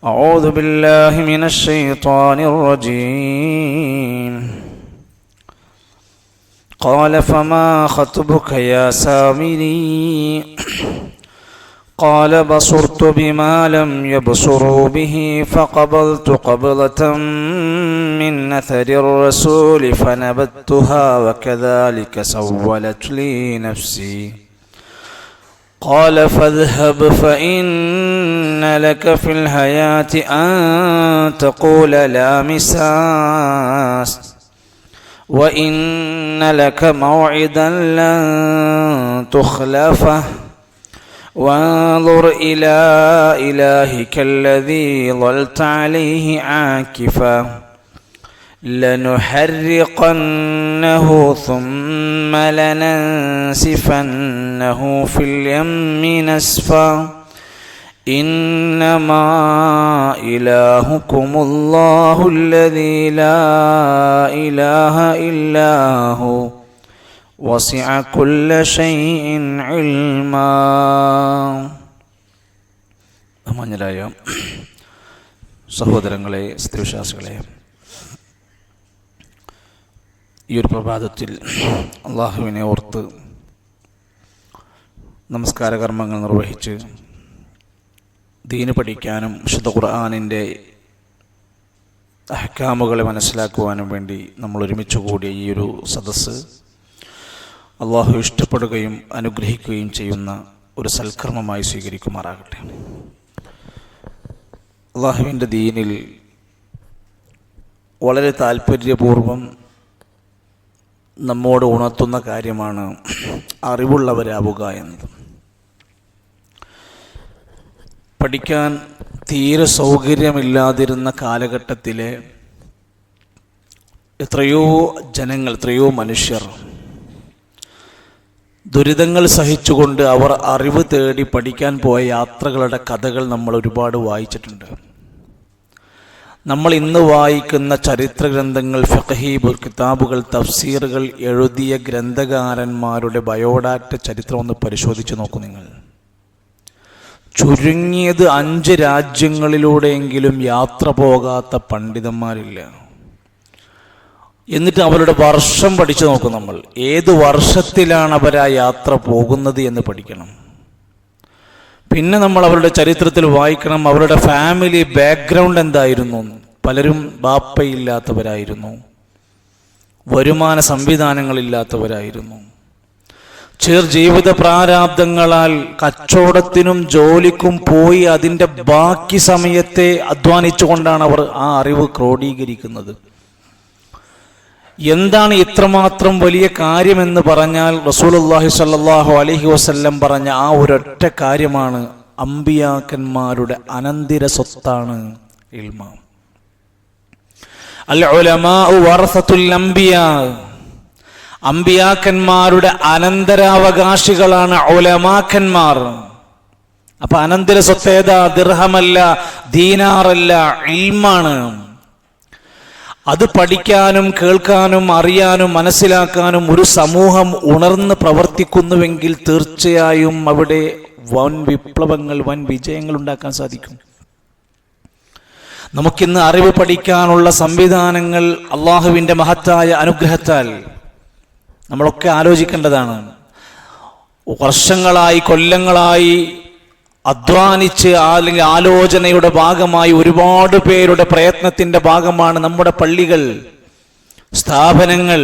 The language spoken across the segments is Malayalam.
أعوذ بالله من الشيطان الرجيم. قال فما خطبك يا سامري؟ قال بصرت بما لم يبصروا به فقبلت قبضة من أثر الرسول فنبذتها وكذلك سولت لي نفسي. قال فاذهب فإن لك في الحياة أن تقول لا مساس وإن لك موعدا لن تخلفه وانظر إلى إلهك الذي ظلت عليه عاكفا لنحرقنه ثم لننسفنه في اليم نسفا إنما إلهكم الله الذي لا إله إلا هو وسع كل شيء علما. ബഹുമാന്യരായ സഹോദരങ്ങളെ, സത്യവിശ്വാസികളെ, ഈ ഒരു പ്രഭാതത്തിൽ അള്ളാഹുവിനെ ഓർത്ത് നമസ്കാര കർമ്മങ്ങൾ നിർവഹിച്ച് ദീന് പഠിക്കാനും വിശുദ്ധ ഖുർആനിൻ്റെ അഹ്കാമുകളെ മനസ്സിലാക്കുവാനും വേണ്ടി നമ്മൾ ഒരുമിച്ച് കൂടിയ ഈ ഒരു സദസ്സ് അള്ളാഹു ഇഷ്ടപ്പെടുകയും അനുഗ്രഹിക്കുകയും ചെയ്യുന്ന ഒരു സൽക്കർമ്മമായി സ്വീകരിക്കുമാറാകട്ടെ. അള്ളാഹുവിൻ്റെ ദീനിൽ വളരെ താല്പര്യപൂർവം നമ്മോട് ഉണർത്തുന്ന കാര്യമാണ് അറിവുള്ളവരാവുക എന്നത്. പഠിക്കാൻ തീരെ സൗകര്യമില്ലാതിരുന്ന കാലഘട്ടത്തിലെ എത്രയോ ജനങ്ങൾ, എത്രയോ മനുഷ്യർ ദുരിതങ്ങൾ സഹിച്ചുകൊണ്ട് അവർ അറിവ് തേടി പഠിക്കാൻ പോയ യാത്രകളുടെ കഥകൾ നമ്മൾ ഒരുപാട് വായിച്ചിട്ടുണ്ട്. നമ്മൾ ഇന്ന് വായിക്കുന്ന ചരിത്ര ഗ്രന്ഥങ്ങൾ, ഫിഖ്ഹി കിതാബുകൾ, തഫ്സീറുകൾ എഴുതിയ ഗ്രന്ഥകാരന്മാരുടെ ബയോഡാറ്റ ചരിത്രം ഒന്ന് പരിശോധിച്ച് നോക്കൂ നിങ്ങൾ. ചുരുങ്ങിയത് 5 രാജ്യങ്ങളിലൂടെയെങ്കിലും യാത്ര പോകാത്ത പണ്ഡിതന്മാരില്ല. എന്നിട്ട് അവരുടെ വർഷം പഠിച്ചു നോക്കും. നമ്മൾ ഏത് വർഷത്തിലാണ് അവർ ആ യാത്ര പോകുന്നത് എന്ന് പഠിക്കണം. പിന്നെ നമ്മൾ അവരുടെ ചരിത്രത്തിൽ വായിക്കണം അവരുടെ ഫാമിലി ബാക്ക്ഗ്രൗണ്ട് എന്തായിരുന്നു. പലരും ബാപ്പയില്ലാത്തവരായിരുന്നു, വരുമാന സംവിധാനങ്ങളില്ലാത്തവരായിരുന്നു, ജീവിത പ്രാരാബ്ദങ്ങളാൽ കച്ചവടത്തിനും ജോലിക്കും പോയി അതിൻ്റെ ബാക്കി സമയത്തെ അധ്വാനിച്ചുകൊണ്ടാണ് അവർ ആ അറിവ് ക്രോഡീകരിക്കുന്നത്. എന്താണ് ഇത്രമാത്രം വലിയ കാര്യമെന്ന് പറഞ്ഞാൽ റസൂലുള്ളാഹി സ്വല്ലല്ലാഹു അലൈഹി വസല്ലം പറഞ്ഞ ആ ഒരൊറ്റ കാര്യമാണ്, അമ്പിയാക്കന്മാരുടെ അനന്തര സ്വത്താണ് ഇൽമ. അൽ ഉലമാഉ വറസത്തുൽ അംബിയാ, അമ്പിയാക്കന്മാരുടെ അനന്തരാവകാശികളാണ് ഉലമാക്കന്മാർ. അപ്പൊ അനന്തര സ്വത്ത് ഏതാ? ദിർഹമല്ല, ദീനാറല്ല, ഇൽമാണ്. അത് പഠിക്കാനും കേൾക്കാനും അറിയാനും മനസ്സിലാക്കാനും ഒരു സമൂഹം ഉണർന്ന് പ്രവർത്തിക്കുന്നുവെങ്കിൽ തീർച്ചയായും അവിടെ വൻ വിപ്ലവങ്ങൾ, വൻ വിജയങ്ങൾ ഉണ്ടാക്കാൻ സാധിക്കും. നമുക്കിന്ന് അറിവ് പഠിക്കാനുള്ള സംവിധാനങ്ങൾ അള്ളാഹുവിൻ്റെ മഹത്തായ അനുഗ്രഹത്താൽ നമ്മളൊക്കെ ആലോചിക്കേണ്ടതാണ്. വർഷങ്ങളായി, കൊല്ലങ്ങളായി അധ്വാനിച്ച് അല്ലെങ്കിൽ ആലോചനയുടെ ഭാഗമായി ഒരുപാട് പേരുടെ പ്രയത്നത്തിൻ്റെ ഭാഗമാണ് നമ്മുടെ പള്ളികൾ, സ്ഥാപനങ്ങൾ.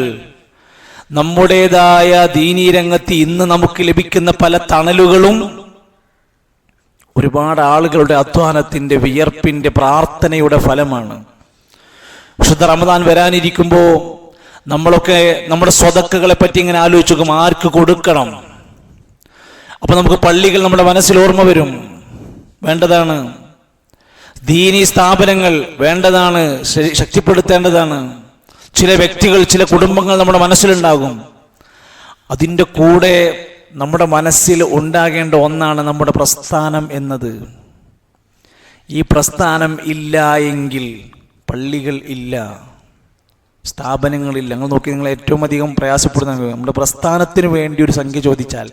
നമ്മുടേതായ ദീനീ രംഗത്ത് ഇന്ന് നമുക്ക് ലഭിക്കുന്ന പല തണലുകളും ഒരുപാട് ആളുകളുടെ അധ്വാനത്തിൻ്റെ, വിയർപ്പിൻ്റെ, പ്രാർത്ഥനയുടെ ഫലമാണ്. വിശുദ്ധ റമദാൻ വരാനിരിക്കുമ്പോൾ നമ്മളൊക്കെ നമ്മുടെ സ്വതക്കകളെ പറ്റി ഇങ്ങനെ ആലോചിക്കും, ആർക്ക് കൊടുക്കണം. അപ്പൊ നമുക്ക് പള്ളികൾ നമ്മുടെ മനസ്സിൽ ഓർമ്മ വരും, വേണ്ടതാണ്. ദീനീ സ്ഥാപനങ്ങൾ വേണ്ടതാണ്, ശക്തിപ്പെടുത്തേണ്ടതാണ്. ചില വ്യക്തികൾ, ചില കുടുംബങ്ങൾ നമ്മുടെ മനസ്സിലുണ്ടാകും. അതിൻ്റെ കൂടെ നമ്മുടെ മനസ്സിൽ ഉണ്ടാകേണ്ട ഒന്നാണ് നമ്മുടെ പ്രസ്ഥാനം എന്നത്. ഈ പ്രസ്ഥാനം ഇല്ല എങ്കിൽ പള്ളികൾ ഇല്ല, സ്ഥാപനങ്ങളില്ല. നിങ്ങൾ നോക്കി, നിങ്ങൾ ഏറ്റവും അധികം പ്രയാസപ്പെടുന്ന നമ്മുടെ പ്രസ്ഥാനത്തിന് വേണ്ടി ഒരു സംഖ്യ ചോദിച്ചാൽ,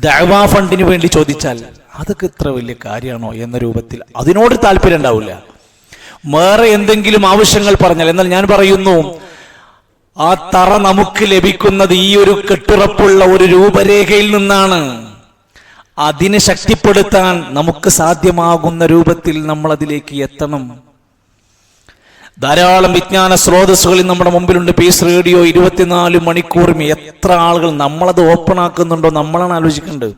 ദഅവാ ഫണ്ടിന് വേണ്ടി ചോദിച്ചാൽ അതൊക്കെ ഇത്ര വലിയ കാര്യമാണോ എന്ന രൂപത്തിൽ അതിനോട് താല്പര്യം ഉണ്ടാവില്ല. വേറെ എന്തെങ്കിലും ആവശ്യങ്ങൾ പറഞ്ഞാൽ, എന്നാൽ ഞാൻ പറയുന്നു, ആ തറ നമുക്ക് ലഭിക്കുന്നത് ഈ ഒരു കെട്ടുറപ്പുള്ള ഒരു രൂപരേഖയിൽ നിന്നാണ്. അതിനെ ശക്തിപ്പെടുത്താൻ നമുക്ക് സാധ്യമാകുന്ന രൂപത്തിൽ നമ്മൾ അതിലേക്ക് എത്തണം. ധാരാളം വിജ്ഞാന സ്രോതസ്സുകളിൽ നമ്മുടെ മുമ്പിലുണ്ട്. പീസ് റേഡിയോ 24 മണിക്കൂറും. എത്ര ആളുകൾ നമ്മളത് ഓപ്പൺ ആക്കുന്നുണ്ടോ നമ്മളാണ് ആലോചിക്കേണ്ടത്.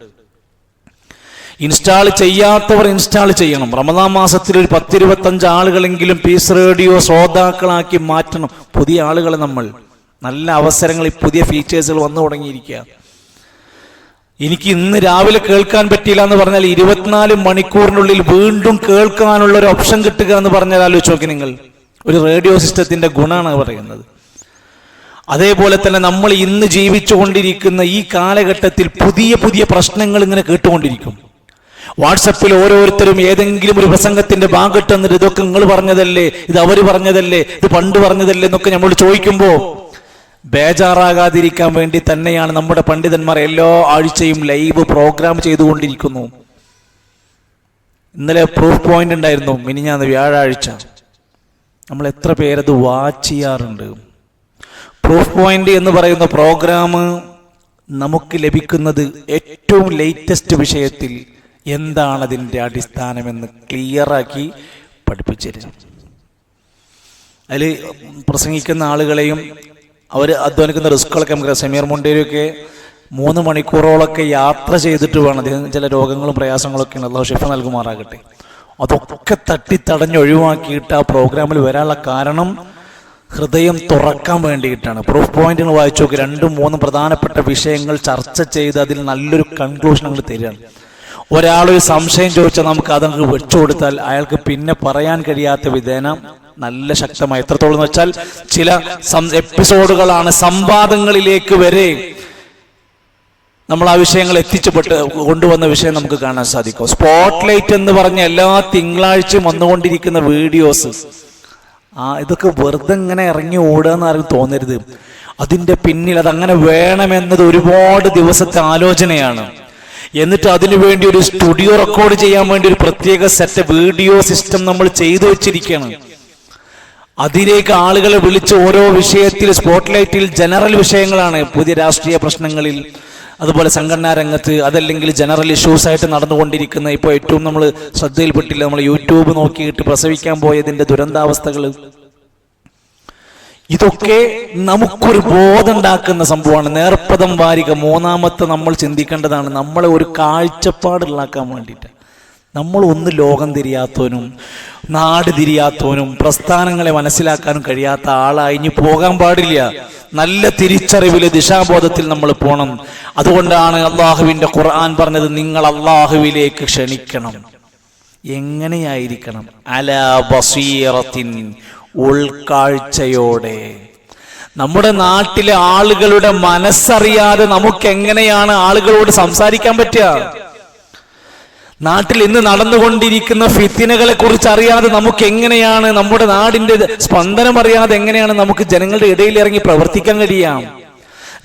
ഇൻസ്റ്റാൾ ചെയ്യാത്തവർ ഇൻസ്റ്റാൾ ചെയ്യണം. റമദാൻ മാസത്തിൽ ഒരു 10-25 ആളുകളെങ്കിലും പീസ് റേഡിയോ ശ്രോതാക്കളാക്കി മാറ്റണം. പുതിയ ആളുകളെ നമ്മൾ, നല്ല അവസരങ്ങൾ, പുതിയ ഫീച്ചേഴ്സുകൾ വന്നു തുടങ്ങിയിരിക്കുക. എനിക്ക് ഇന്ന് രാവിലെ കേൾക്കാൻ പറ്റിയില്ല എന്ന് പറഞ്ഞാൽ 24 മണിക്കൂറിനുള്ളിൽ വീണ്ടും കേൾക്കാനുള്ള ഒരു ഓപ്ഷൻ കിട്ടുക എന്ന് പറഞ്ഞാൽ ആലോചിച്ച് നോക്കി നിങ്ങൾ. ഒരു റേഡിയോ സിസ്റ്റത്തിന്റെ ഗുണമാണ് പറയുന്നത്. അതേപോലെ തന്നെ നമ്മൾ ഇന്ന് ജീവിച്ചുകൊണ്ടിരിക്കുന്ന ഈ കാലഘട്ടത്തിൽ പുതിയ പുതിയ പ്രശ്നങ്ങൾ ഇങ്ങനെ കേട്ടുകൊണ്ടിരിക്കും. വാട്സപ്പിൽ ഓരോരുത്തരും ഏതെങ്കിലും ഒരു പ്രസംഗത്തിന്റെ ഭാഗത്ത് എന്നിട്ട് ഇതൊക്കെ നിങ്ങൾ പറഞ്ഞതല്ലേ, ഇത് അവർ പറഞ്ഞതല്ലേ, ഇത് പണ്ട് പറഞ്ഞതല്ലേ എന്നൊക്കെ നമ്മൾ ചോദിക്കുമ്പോൾ ബേജാറാകാതിരിക്കാൻ വേണ്ടി തന്നെയാണ് നമ്മുടെ പണ്ഡിതന്മാർ എല്ലാ ആഴ്ചയും ലൈവ് പ്രോഗ്രാം ചെയ്തുകൊണ്ടിരിക്കുന്നു. ഇന്നലെ പ്രൂഫ് പോയിന്റ് ഉണ്ടായിരുന്നു, മിനിഞ്ഞാന്ന് വ്യാഴാഴ്ച. നമ്മൾ എത്ര പേരത് വാച്ച് ചെയ്യാറുണ്ട്? പ്രൂഫ് പോയിന്റ് എന്ന് പറയുന്ന പ്രോഗ്രാം നമുക്ക് ലഭിക്കുന്നത് ഏറ്റവും ലേറ്റസ്റ്റ് വിഷയത്തിൽ എന്താണ് അതിൻ്റെ അടിസ്ഥാനമെന്ന് ക്ലിയറാക്കി പഠിപ്പിച്ചിരുന്നു. അതിൽ പ്രസംഗിക്കുന്ന ആളുകളെയും അവർ അധ്വാനിക്കുന്ന റിസ്കുകളൊക്കെ നമുക്ക്, സമീർ മുണ്ടേരിയൊക്കെ 3 മണിക്കൂറോളൊക്കെ യാത്ര ചെയ്തിട്ട് വേണം. അദ്ദേഹം ചില രോഗങ്ങളും പ്രയാസങ്ങളൊക്കെയാണ്, അല്ലാഹു ശിഫ നൽകുമാറാകട്ടെ. അതൊക്കെ തട്ടിത്തടഞ്ഞ് ഒഴിവാക്കിയിട്ട് ആ പ്രോഗ്രാമിൽ വരാനുള്ള കാരണം ഹൃദയം തുറക്കാൻ വേണ്ടിയിട്ടാണ്. പ്രൂഫ് പോയിന്റുകൾ വായിച്ചു നോക്കി. 2-3 പ്രധാനപ്പെട്ട വിഷയങ്ങൾ ചർച്ച ചെയ്ത് അതിൽ നല്ലൊരു കൺക്ലൂഷൻ അങ്ങ് തരികയാണ്. ഒരാളൊരു സംശയം ചോദിച്ചാൽ നമുക്ക് അതങ്ങ് വെച്ചു കൊടുത്താൽ അയാൾക്ക് പിന്നെ പറയാൻ കഴിയാത്ത വിധേന നല്ല ശക്തമായി, എത്രത്തോളം എന്ന് വെച്ചാൽ ചില എപ്പിസോഡുകളാണ് സംവാദങ്ങളിലേക്ക് വരെ നമ്മൾ ആ വിഷയങ്ങൾ എത്തിച്ചുപെട്ട് കൊണ്ടുവന്ന വിഷയം നമുക്ക് കാണാൻ സാധിക്കും. സ്പോട്ട്ലൈറ്റ് എന്ന് പറഞ്ഞ എല്ലാ തിങ്കളാഴ്ചയും വന്നുകൊണ്ടിരിക്കുന്ന വീഡിയോസ്, ഇതൊക്കെ വെറുതെ ഇങ്ങനെ ഇറങ്ങി ഓടുകയെന്ന് ആരും തോന്നരുത്. അതിൻ്റെ പിന്നിൽ അതങ്ങനെ വേണമെന്നത് ഒരുപാട് ദിവസത്തെ ആലോചനയാണ്. എന്നിട്ട് അതിനുവേണ്ടി ഒരു സ്റ്റുഡിയോ റെക്കോർഡ് ചെയ്യാൻ വേണ്ടി ഒരു പ്രത്യേക സെറ്റ് വീഡിയോ സിസ്റ്റം നമ്മൾ ചെയ്തു വെച്ചിരിക്കുകയാണ്. അതിലേക്ക് ആളുകളെ വിളിച്ച് ഓരോ വിഷയത്തിൽ സ്പോട്ട്ലൈറ്റിൽ ജനറൽ വിഷയങ്ങളാണ്, പുതിയ രാഷ്ട്രീയ പ്രശ്നങ്ങളിൽ, അതുപോലെ സംഘടനാ രംഗത്ത്, അതല്ലെങ്കിൽ ജനറൽ ഇഷ്യൂസ് ആയിട്ട് നടന്നുകൊണ്ടിരിക്കുന്ന, ഇപ്പോൾ ഏറ്റവും നമ്മൾ ശ്രദ്ധയിൽപ്പെട്ടില്ല, നമ്മൾ യൂട്യൂബ് നോക്കിയിട്ട് പ്രസവിക്കാൻ പോയതിൻ്റെ ദുരന്താവസ്ഥകൾ. ഇതൊക്കെ നമുക്കൊരു ബോധമുണ്ടാക്കുന്ന സംഭവമാണ്. നേർപ്പദം വാരിക 3-ാമത്തെ നമ്മൾ ചിന്തിക്കേണ്ടതാണ്. നമ്മളെ ഒരു കാഴ്ചപ്പാടുള്ളാക്കാൻ വേണ്ടിയിട്ട്. നമ്മൾ ഒന്ന് ലോകം തിരിയാത്തവനും നാട് തിരിയാത്തവനും പ്രസ്ഥാനങ്ങളെ മനസ്സിലാക്കാനും കഴിയാത്ത ആളായി ഇനി പോകാൻ പാടില്ല. നല്ല തിരിച്ചറിവില് ദിശാബോധത്തിൽ നമ്മൾ പോകണം. അതുകൊണ്ടാണ് അള്ളാഹുവിന്റെ ഖുർആൻ പറഞ്ഞത്, നിങ്ങൾ അള്ളാഹുവിലേക്ക് ക്ഷണിക്കണം. എങ്ങനെയായിരിക്കണം? അലാ ബസീറത്തിൻ, ഉൾക്കാഴ്ചയോടെ. നമ്മുടെ നാട്ടിലെ ആളുകളുടെ മനസ്സറിയാതെ നമുക്ക് എങ്ങനെയാണ് ആളുകളോട് സംസാരിക്കാൻ പറ്റുക? നാട്ടിൽ ഇന്ന് നടന്നുകൊണ്ടിരിക്കുന്ന ഫിത്തിനകളെ കുറിച്ച് അറിയാതെ നമുക്ക് എങ്ങനെയാണ്, നമ്മുടെ നാടിന്റെ സ്പന്ദനം അറിയാതെ എങ്ങനെയാണ് നമുക്ക് ജനങ്ങളുടെ ഇടയിൽ ഇറങ്ങി പ്രവർത്തിക്കാൻ കഴിയാം?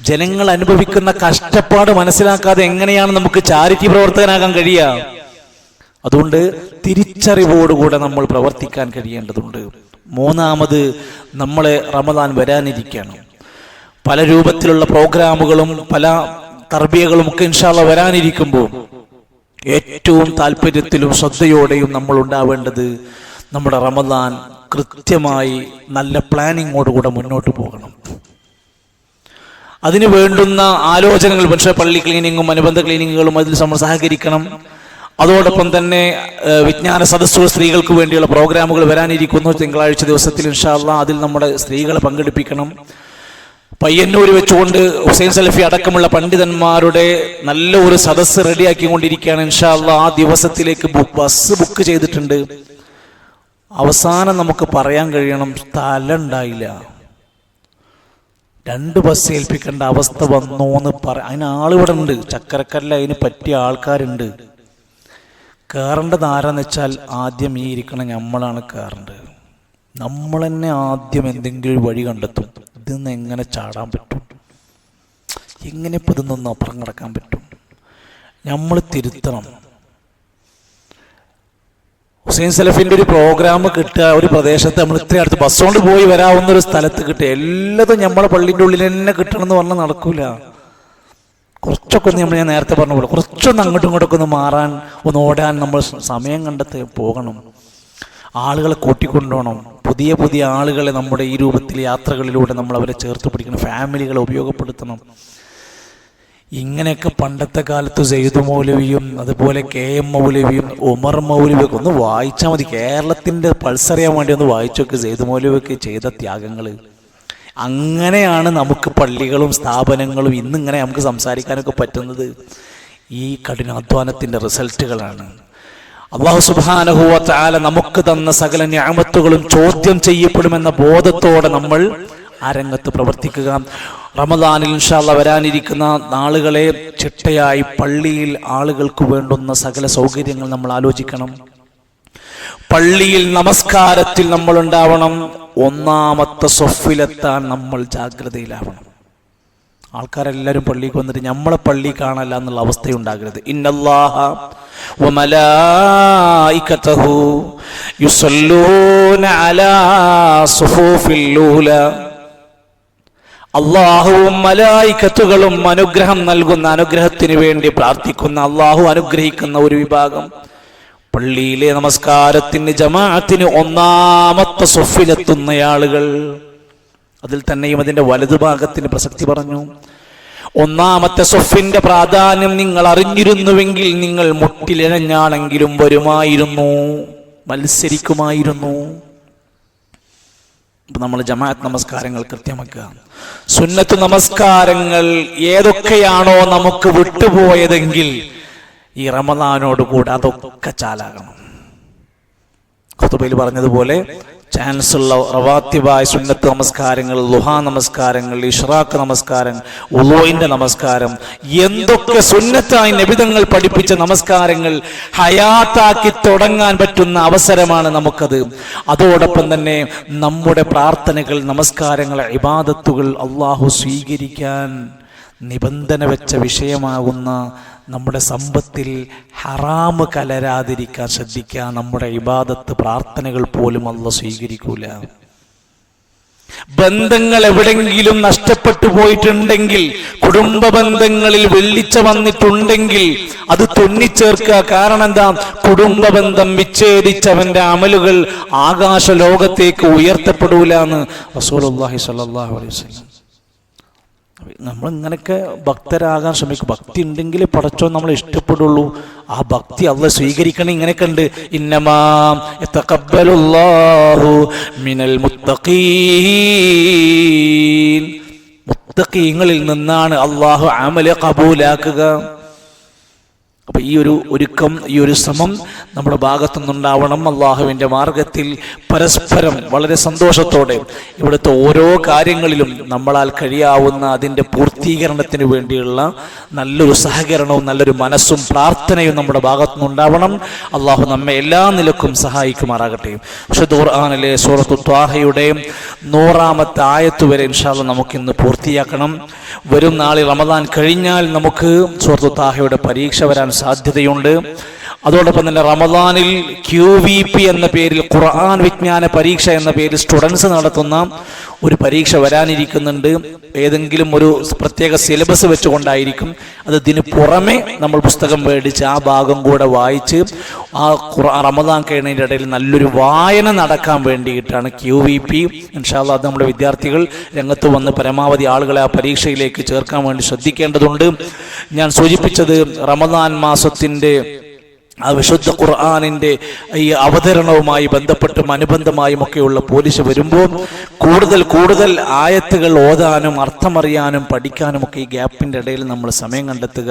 ജനങ്ങൾ അനുഭവിക്കുന്ന കഷ്ടപ്പാട് മനസ്സിലാക്കാതെ എങ്ങനെയാണ് നമുക്ക് ചാരിറ്റി പ്രവർത്തകനാകാൻ കഴിയുക? അതുകൊണ്ട് തിരിച്ചറിവോടുകൂടെ നമ്മൾ പ്രവർത്തിക്കാൻ കഴിയേണ്ടതുണ്ട്. 3-ാമത്, നമ്മളെ റമദാൻ വരാനിരിക്കുകയാണ്. പല രൂപത്തിലുള്ള പ്രോഗ്രാമുകളും പല തർബിയകളും ഒക്കെ ഇൻഷാ അല്ലാഹ് വരാനിരിക്കുമ്പോൾ ഏറ്റവും താല്പര്യത്തിലും ശ്രദ്ധയോടെയും നമ്മൾ ഉണ്ടാവേണ്ടത് നമ്മുടെ റമദാൻ കൃത്യമായി നല്ല പ്ലാനിങ്ങോടുകൂടെ മുന്നോട്ട് പോകണം. അതിന് വേണ്ടുന്ന ആലോചനകൾ, പക്ഷേ പള്ളി ക്ലീനിങ്ങും അനുബന്ധ ക്ലീനിങ്ങുകളും അതിൽ നമ്മൾ സഹകരിക്കണം. അതോടൊപ്പം തന്നെ വിജ്ഞാന സദസ്സുകൾ, സ്ത്രീകൾക്ക് വേണ്ടിയുള്ള പ്രോഗ്രാമുകൾ വരാനിരിക്കുന്നു തിങ്കളാഴ്ച ദിവസത്തിൽ ഇൻഷാ അല്ലാഹ്. അതിൽ നമ്മുടെ സ്ത്രീകളെ പങ്കെടുപ്പിക്കണം. പയ്യന്നൂർ വെച്ചുകൊണ്ട് ഹുസൈൻ സലഫി അടക്കമുള്ള പണ്ഡിതന്മാരുടെ നല്ല ഒരു സദസ്സ് റെഡിയാക്കിക്കൊണ്ടിരിക്കുകയാണ് ഇൻഷാ അല്ലാഹ്. ആ ദിവസത്തിലേക്ക് ബസ് ബുക്ക് ചെയ്തിട്ടുണ്ട്. അവസാനം നമുക്ക് പറയാൻ കഴിയണം, സ്ഥലം ഉണ്ടായില്ല, 2 ബസ് ഏൽപ്പിക്കേണ്ട അവസ്ഥ വന്നു എന്ന് അതിന് ആളിവിടെ ഉണ്ട്. ചക്കരക്കല്ല അതിന് പറ്റിയ ആൾക്കാരുണ്ട്. കയറേണ്ടത് ആരാന്ന് വെച്ചാൽ ആദ്യം ഈ ഇരിക്കണം നമ്മളാണ് കയറേണ്ടത്. നമ്മൾ തന്നെ ആദ്യം എന്തെങ്കിലും വഴി കണ്ടെത്തും. ഇതിന്ന് എങ്ങനെ ചാടാൻ പറ്റും, എങ്ങനെ ഇപ്പം ഇതൊന്നും അപ്പുറം കിടക്കാൻ പറ്റും, നമ്മൾ തിരുത്തണം. ഹുസൈൻ സലഫിന്റെ ഒരു പ്രോഗ്രാം കിട്ടുക, ഒരു പ്രദേശത്ത് നമ്മൾ ഇത്രയും അടുത്ത് ബസ് കൊണ്ട് പോയി വരാവുന്ന ഒരു സ്ഥലത്ത് കിട്ടുക, എല്ലാതും നമ്മളെ പള്ളിൻ്റെ ഉള്ളിൽ തന്നെ കിട്ടണം എന്ന് പറഞ്ഞാൽ നടക്കൂല. കുറച്ചൊക്കെ ഒന്ന് ഞാൻ നേരത്തെ പറഞ്ഞ പോലെ കുറച്ചൊന്ന് അങ്ങോട്ടും ഇങ്ങോട്ടൊക്കെ ഒന്ന് മാറാൻ, ഒന്ന് ഓടാൻ നമ്മൾ സമയം കണ്ടെത്തി പോകണം. ആളുകളെ കൂട്ടിക്കൊണ്ടുപോകണം. പുതിയ പുതിയ ആളുകളെ നമ്മുടെ ഈ രൂപത്തിൽ യാത്രകളിലൂടെ നമ്മൾ അവരെ ചേർത്ത് പിടിക്കണം. ഫാമിലികളെ ഉപയോഗപ്പെടുത്തണം. ഇങ്ങനെയൊക്കെ പണ്ടത്തെ കാലത്ത് സെയ്ദ് മൗലവിയും അതുപോലെ KM മൗലവിയും ഉമർ മൗലവിയൊക്കെ ഒന്ന് വായിച്ചാൽ മതി. കേരളത്തിൻ്റെ പൾസറിയാൻ വേണ്ടി ഒന്ന് വായിച്ചൊക്കെ സെയ്ദ് മൗലവിയൊക്കെ ചെയ്ത ത്യാഗങ്ങൾ. അങ്ങനെയാണ് നമുക്ക് പള്ളികളും സ്ഥാപനങ്ങളും ഇന്നിങ്ങനെ നമുക്ക് സംസാരിക്കാനൊക്കെ പറ്റുന്നത്. ഈ കഠിനാധ്വാനത്തിൻ്റെ റിസൾട്ടുകളാണ്. അല്ലാഹു സുബ്ഹാനഹു വ തആല നമുക്ക് തന്ന സകല നിഅമത്തുകളും ചോദ്യം ചെയ്യപ്പെടുമെന്ന ബോധത്തോടെ നമ്മൾ ആ രംഗത്ത് പ്രവർത്തിക്കുക. റമദാനിൽ ഇൻഷാ അല്ലാഹ് വരാനിരിക്കുന്ന നാളുകളെ ചിട്ടയായി പള്ളിയിൽ ആളുകൾക്ക് വേണ്ടുന്ന സകല സൗകര്യങ്ങൾ നമ്മൾ ആലോചിക്കണം. പള്ളിയിൽ നമസ്കാരത്തിൽ നമ്മൾ ഉണ്ടാവണം. ഒന്നാമത്തെ സ്വഫിലെത്താൻ നമ്മൾ ജാഗ്രതയിലാവണം. ആൾക്കാരെല്ലാവരും പള്ളിക്ക് വന്നിട്ട് നമ്മളെ പള്ളി കാണല്ല എന്നുള്ള അവസ്ഥയുണ്ടാകരുത്. ഇന്നല്ലാഹ വമലായികതഹു യുസല്ലൂന അലാ സുഫൂഫിൽ ഊല. അല്ലാഹുവും മലായികത്തുകളും അനുഗ്രഹം നൽകുന്ന, അനുഗ്രഹത്തിന് വേണ്ടി പ്രാർത്ഥിക്കുന്ന, അല്ലാഹു അനുഗ്രഹിക്കുന്ന ഒരു വിഭാഗം പള്ളിയിലെ നമസ്കാരത്തിന് ജമാഅത്തിന് ഒന്നാമത്തെ സ്വഫിലെത്തുന്ന ആളുകൾ. അതിൽ തന്നെയും അതിന്റെ വലതുഭാഗത്തിന് പ്രസക്തി പറഞ്ഞു. ഒന്നാമത്തെ സ്വഫിന്റെ പ്രാധാന്യം നിങ്ങൾ അറിഞ്ഞിരുന്നുവെങ്കിൽ നിങ്ങൾ മുട്ടിലിഴഞ്ഞാണെങ്കിലും വരുമായിരുന്നു, മത്സരിക്കുമായിരുന്നു. നമ്മൾ ജമാഅത്ത് നമസ്കാരങ്ങൾ കൃത്യമാക്കുക. സുന്നത്ത് നമസ്കാരങ്ങൾ ഏതൊക്കെയാണോ നമുക്ക് വിട്ടുപോയതെങ്കിൽ ഈ റമദാനോട് കൂടെ അതൊക്കെ ചാലാകണം. ഖുതുബയിൽ പറഞ്ഞതുപോലെ ചാൻസുള്ള റവാത്തിബായ സുന്നത്ത് നമസ്കാരങ്ങൾ, ളുഹാ നമസ്കാരങ്ങൾ, ഇഷ്റാഖ് നമസ്കാരം, ഉളൂഇന്റെ നമസ്കാരം, എന്തൊക്കെ സുന്നത്തായി നബിതങ്ങൾ പഠിപ്പിച്ച നമസ്കാരങ്ങൾ ഹയാത്താക്കി തുടങ്ങാൻ പറ്റുന്ന അവസരമാണ് നമുക്കത്. അതോടൊപ്പം തന്നെ നമ്മുടെ പ്രാർത്ഥനകൾ, നമസ്കാരങ്ങൾ, ഇബാദത്തുകൾ അല്ലാഹു സ്വീകരിക്കാൻ നിബന്ധന വെച്ച വിഷയമാകുന്ന നമ്മുടെ സമ്പത്തിൽ ഹറാമ് കലരാതിരിക്കാൻ ശ്രദ്ധിക്കുക. നമ്മുടെ ഇബാദത്ത്, പ്രാർത്ഥനകൾ പോലും അല്ലാഹു സ്വീകരിക്കൂല. ബന്ധങ്ങൾ എവിടെങ്കിലും നഷ്ടപ്പെട്ടു പോയിട്ടുണ്ടെങ്കിൽ, കുടുംബ ബന്ധങ്ങളിൽ വെള്ളിച്ച വന്നിട്ടുണ്ടെങ്കിൽ അത് തുന്നിച്ചേർക്കുക. കാരണം എന്താ? കുടുംബ ബന്ധം വിച്ഛേദിച്ചവന്റെ അമലുകൾ ആകാശ ലോകത്തേക്ക് ഉയർത്തപ്പെടൂല എന്ന് റസൂലുള്ളാഹി സ്വല്ലല്ലാഹു അലൈഹി വസല്ലം. നമ്മൾ ഇങ്ങനെയൊക്കെ ഭക്തരാകാൻ ശ്രമിക്കും. ഭക്തി ഉണ്ടെങ്കിൽ പടച്ചോൻ നമ്മളെ ഇഷ്ടപ്പെടുള്ളൂ. ആ ഭക്തി അല്ലാഹു സ്വീകരിക്കണം. ഇങ്ങനെയൊക്കെ ഉണ്ട്. ഇന്നമാ യതഖബ്ബലുല്ലാഹു മിനൽ മുത്തഖീൻ. മുത്തഖീങ്ങളിൽ നിന്നാണ് അല്ലാഹു അമല് ഖബൂലാക്കുക. അപ്പൊ ഈ ഒരു ഒരുക്കം, ഈ ഒരു ശ്രമം നമ്മുടെ ഭാഗത്തുനിന്നുണ്ടാവണം. അള്ളാഹുവിൻ്റെ മാർഗത്തിൽ പരസ്പരം വളരെ സന്തോഷത്തോടെ ഇവിടുത്തെ ഓരോ കാര്യങ്ങളിലും നമ്മളാൽ കഴിയാവുന്ന അതിൻ്റെ പൂർത്തീകരണത്തിന് വേണ്ടിയുള്ള നല്ലൊരു സഹകരണവും നല്ലൊരു മനസ്സും പ്രാർത്ഥനയും നമ്മുടെ ഭാഗത്തുനിന്നുണ്ടാവണം. അള്ളാഹു നമ്മെ എല്ലാ നിലക്കും സഹായിക്കുമാറാകട്ടെ. വിശുദ്ധ ഖുർആനിലെ സൂറത്തു ത്വാഹയുടെ 100-ാമത്തെ ആയത്ത് വരെ ഇൻഷാ അല്ലാഹ് നമുക്കിന്ന് പൂർത്തിയാക്കണം. വരും നാളിൽ റമദാൻ കഴിഞ്ഞാൽ നമുക്ക് സൂറത്തു ത്വാഹയുടെ പരീക്ഷ വരാൻ സാധ്യതയുണ്ട്. അതോടൊപ്പം തന്നെ റമദാനിൽ QVP എന്ന പേരിൽ, ഖുർആൻ വിജ്ഞാന പരീക്ഷ എന്ന പേരിൽ സ്റ്റുഡൻസ് നടത്തുന്ന ഒരു പരീക്ഷ വരാനിരിക്കുന്നുണ്ട്. ഏതെങ്കിലും ഒരു പ്രത്യേക സിലബസ് വെച്ചുകൊണ്ടായിരിക്കും. അത് ഇതിന് പുറമെ നമ്മൾ പുസ്തകം മേടിച്ച് ആ ഭാഗം കൂടെ വായിച്ച് ആ റമദാൻ കഴിയുന്നതിൻ്റെ ഇടയിൽ നല്ലൊരു വായന നടക്കാൻ വേണ്ടിയിട്ടാണ് QVP. ഇൻഷാ അല്ലാഹ് അത് നമ്മുടെ വിദ്യാർത്ഥികൾ രംഗത്ത് വന്ന് പരമാവധി ആളുകളെ ആ പരീക്ഷയിലേക്ക് ചേർക്കാൻ വേണ്ടി ശ്രദ്ധിക്കേണ്ടതുണ്ട്. ഞാൻ സൂചിപ്പിച്ചത് റമദാൻ മാസത്തിൻ്റെ ആ വിശുദ്ധ ഖുർആനിൻ്റെ ഈ അവതരണവുമായി ബന്ധപ്പെട്ടും അനുബന്ധമായും ഒക്കെയുള്ള പോലീസ് വരുമ്പോൾ കൂടുതൽ ആയത്തുകൾ ഓതാനും അർത്ഥമറിയാനും പഠിക്കാനും ഒക്കെ ഈ ഗ്യാപ്പിൻ്റെ ഇടയിൽ നമ്മൾ സമയം കണ്ടെത്തുക.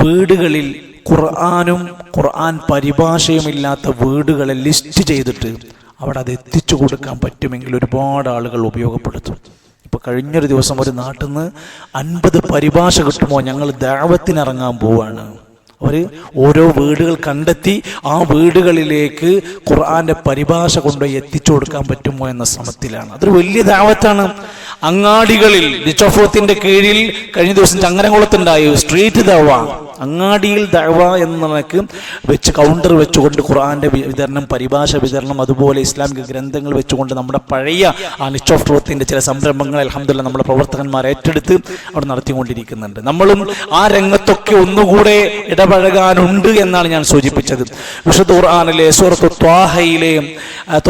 വീടുകളിൽ ഖുർആനും ഖുർആൻ പരിഭാഷയുമില്ലാത്ത വീടുകളെ ലിസ്റ്റ് ചെയ്തിട്ട് അവിടെ അത് എത്തിച്ചു കൊടുക്കാൻ പറ്റുമെങ്കിൽ ഒരുപാട് ആളുകൾ ഉപയോഗപ്പെടുത്തും. ഇപ്പോൾ കഴിഞ്ഞൊരു ദിവസം ഒരു നാട്ടിൽ നിന്ന് 50 പരിഭാഷ കിട്ടുമോ, ഞങ്ങൾ ദഅവത്തിനിറങ്ങാൻ പോവാണ്. അവർ ഓരോ വീടുകൾ കണ്ടെത്തി ആ വീടുകളിലേക്ക് ഖുർആന്റെ പരിഭാഷ കൊണ്ടുപോയി എത്തിച്ചു കൊടുക്കാൻ പറ്റുമോ എന്ന ശ്രമത്തിലാണ്. അതൊരു വലിയ ദഅവത്താണ്. അങ്ങാടികളിൽ ലിച്ചോഫോത്തിന്റെ കീഴിൽ കഴിഞ്ഞ ദിവസം ചങ്ങരംകുളത്തുണ്ടായി സ്ട്രീറ്റ് ദഅവ, അങ്ങാടിയിൽ ദഅവ എന്ന നിലക്ക് വെച്ച് കൗണ്ടർ വെച്ചുകൊണ്ട് ഖുർആന്റെ വിതരണം, പരിഭാഷ വിതരണം, അതുപോലെ ഇസ്ലാമിക ഗ്രന്ഥങ്ങൾ വെച്ചുകൊണ്ട് നമ്മുടെ പഴയ ആ നിച്ച് ഓഫ് ട്രൂത്തിന്റെ ചില സംരംഭങ്ങൾ അൽഹംദുലില്ലാഹ് നമ്മുടെ പ്രവർത്തകന്മാർ ഏറ്റെടുത്ത് അവിടെ നടത്തിക്കൊണ്ടിരിക്കുന്നുണ്ട്. നമ്മളും ആ രംഗത്തൊക്കെ ഒന്നുകൂടെ ഇടപഴകാനുണ്ട് എന്നാണ് ഞാൻ സൂചിപ്പിച്ചത്. വിശുദ്ധ ഖുർആനിലെ സൂറത്തു ത്വാഹയിലെ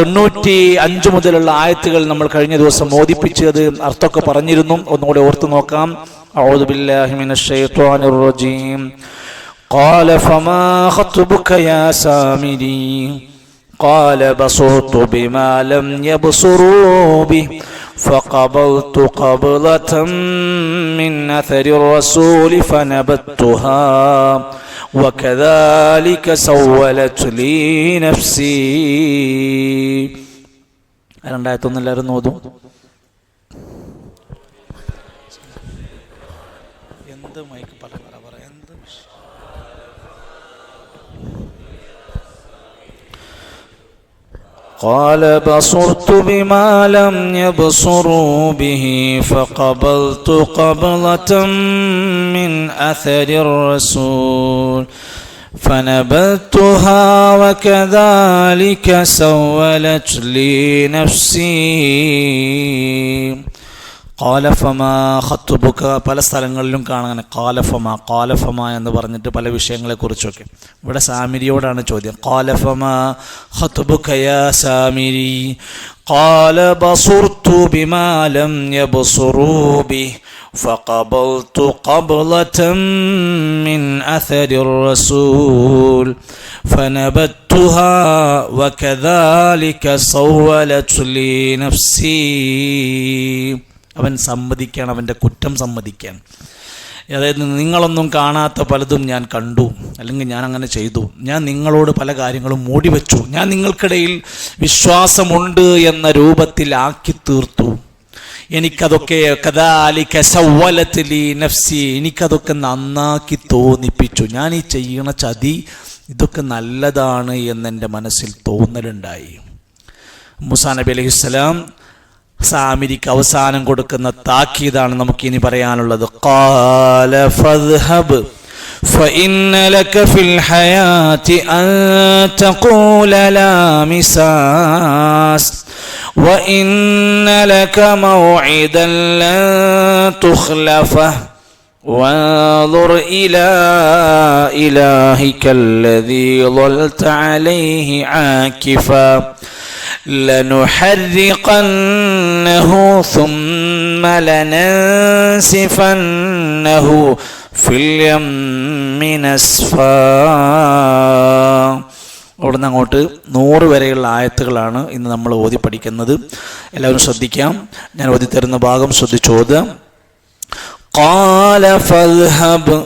95 മുതലുള്ള ആയത്തുകൾ നമ്മൾ കഴിഞ്ഞ ദിവസം മോദിപ്പിച്ചത് അർത്ഥമൊക്കെ പറഞ്ഞിരുന്നു. ഒന്നുകൂടെ ഓർത്തു നോക്കാം. أعوذ بالله من الشيطان الرجيم قال فما خطبك يا سامري قال بصرت بما لم يبصروا به فقبلت قبلة من أثر الرسول فنبذتها وكذلك سولت لي نفسي. രണ്ടായിരത്തൊന്നും എല്ലാവരും നോതും. قال بصرت بما لم يبصروا به فقبلت قبلة من أثر الرسول فنبذتها وكذلك سولت لي نفسي. കാലഫമാ ഖത്തുബുക പല സ്ഥലങ്ങളിലും കാണാൻ കാലഫമാ എന്ന് പറഞ്ഞിട്ട് പല വിഷയങ്ങളെക്കുറിച്ചൊക്കെ. ഇവിടെ സാമിരിയോടാണ് ചോദ്യം. കാലഫമാ ഖത്തുബുക യാ സാമിരി ഖാല ബസുർതു ബിമാ ലം യബ്സുറൂ ബിഹി ഫഖബൽതു ഖബ്ലതൻ മിൻ അഥരിർ റസൂൽ ഫനബത്തുഹാ വകദാലിക സവ്വലത് ലീ നഫ്സി. അവൻ സമ്മതിക്കാൻ, അവൻ്റെ കുറ്റം സമ്മതിക്കാൻ. അതായത് നിങ്ങളൊന്നും കാണാത്ത പലതും ഞാൻ കണ്ടു, അല്ലെങ്കിൽ ഞാൻ അങ്ങനെ ചെയ്തു, ഞാൻ നിങ്ങളോട് പല കാര്യങ്ങളും മൂടി വെച്ചു, ഞാൻ നിങ്ങൾക്കിടയിൽ വിശ്വാസമുണ്ട് എന്ന രൂപത്തിൽ ആക്കി തീർത്തു. എനിക്കതൊക്കെ കദാലിക സവ്വലത് ലീ നഫ്സി, എനിക്കതൊക്കെ നന്നാക്കി തോന്നിപ്പിച്ചു. ഞാൻ ഈ ചെയ്യണ ചതി ഇതൊക്കെ നല്ലതാണ് എന്നെൻ്റെ മനസ്സിൽ തോന്നലുണ്ടായി. മൂസാ നബി അലൈഹിസ്സലാം സാമിരിക്ക് അവസാനം കൊടുക്കുന്ന താക്കീതാണ് നമുക്കിനി പറയാനുള്ളത്. ഖാല ഫദ്ഹബ് فإن لك في الحياة أن تقول لا مساس وإن لك موعدا لن تخلفه وانظر إلى إلهك الذي ظلت عليه عاكفا لنحرقنه ثم لننسفنه في اليم نسفا. അവിടുന്ന് അങ്ങോട്ട് 100 വരെയുള്ള ആയത്തുകളാണ് ഇന്ന് നമ്മൾ ഓതി പഠിക്കുന്നത്. എല്ലാവരും ശ്രദ്ധിക്കാം. ഞാൻ ഓതി തരുന്ന ഭാഗം ശ്രദ്ധിച്ചോത്. ഖാല ഫദ്ഹബ്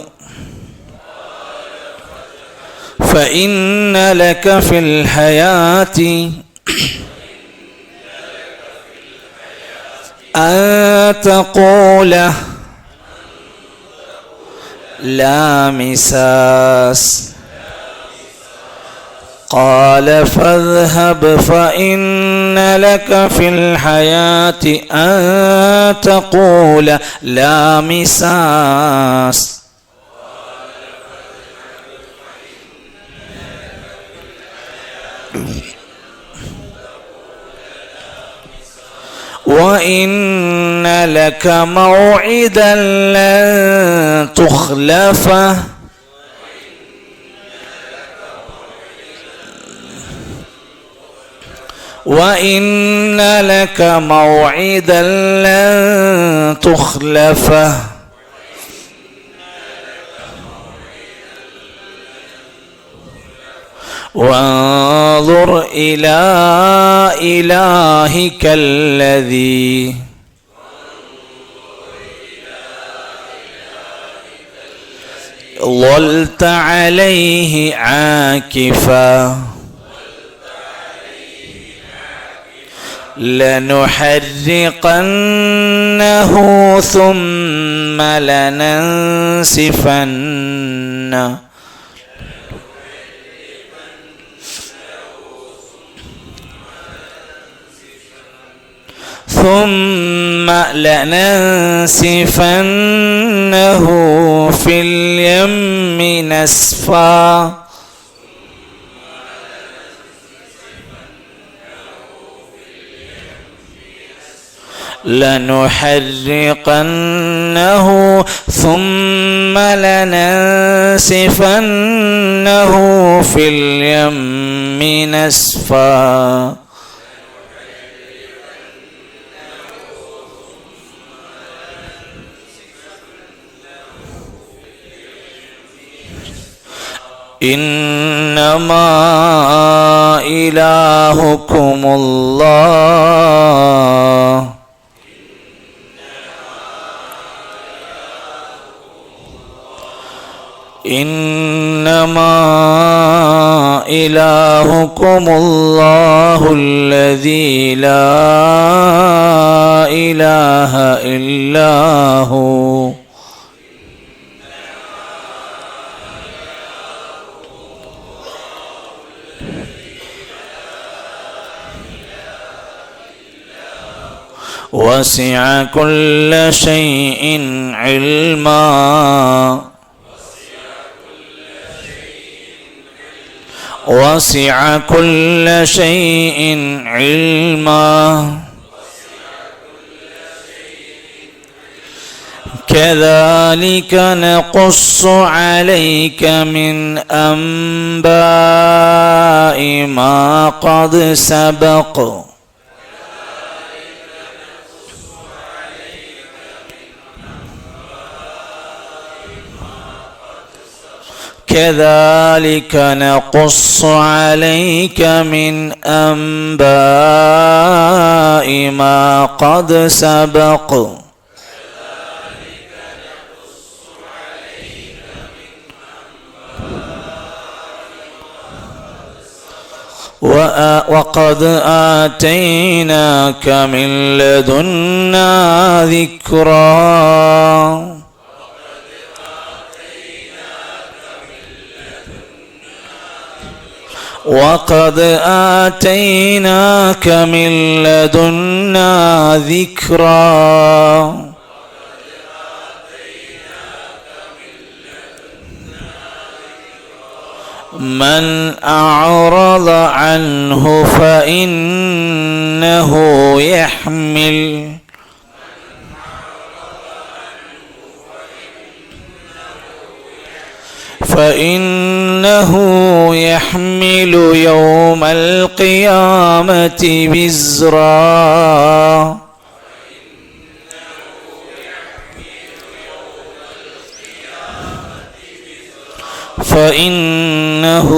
فإن لك في الحياة أن تقول لا مساس قال فاذهب فإن لك في الحياة أن تقول لا مساس وإن لك موعدا لن تخلفه وإن لك موعدا لن تخلفه وانظر إلى إلهك الذي ظلت عليه عاكفا لنحرقنه ثم لننسفنه ثم لننسفنه في اليم نسفا لنحرقنه ثم لننسفنه في اليم نسفا إنما إلهكم الله إنما إلهكم الله الذي لا إله إلا هو وسع كل شيء علما وسع كل شيء علما كذلك نقص عليك من أنباء ما قد سبق كذلك نقص عليك من أنباء ما قد سبق وقد آتيناك من لدنا ذكرا وقد آتيناك من لدنا ذكرا من أعرض عنه فإنه يحمل يوم القيامة وزرا فإنه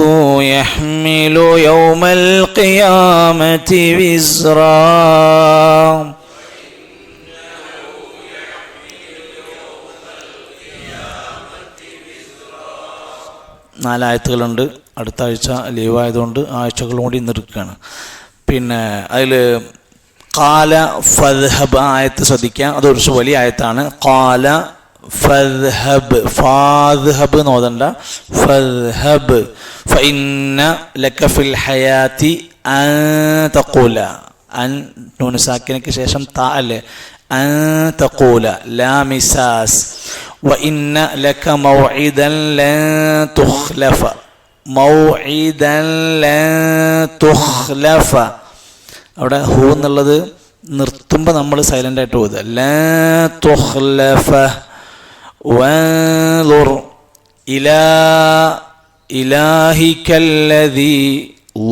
يحمل يوم القيامة وزرا നാലായത്തുകളുണ്ട്. അടുത്ത ആഴ്ച ലീവായതുകൊണ്ട് ആഴ്ചകൾ കൂടി നിർക്കുകയാണ്. പിന്നെ അതിൽ ഖാല ഫദ്ഹബ് ആയത്ത് ശ്രദ്ധിക്കുക, അത് കുറച്ച് വലിയ ആയത്താണ്. ഖാല ഫദ്ഹബ്, ഫാദ്ഹബ് നോദണ്ട, ഫദ്ഹബ് ഫഇന്ന ലക ഫിൽ ഹയാതി അൻ തഖൂല, അൻ നൂൻ സാക്കിനക്ക് ശേഷം താ അല്ലേ, അൻ തഖൂല ലാ മിസാസ് وإن لك موعدا لن تخلف موعدا لن تخلف. അവിടെ ഹൂ എന്നുള്ളത് നിർത്തുമ്പോൾ നമ്മൾ സൈലൻ്റ് ആയിട്ട് പോകുക. ലൻ തുഖ്ലഫ വൻദുർ ഇലാ ഇലാഹിക്കല്ലദീ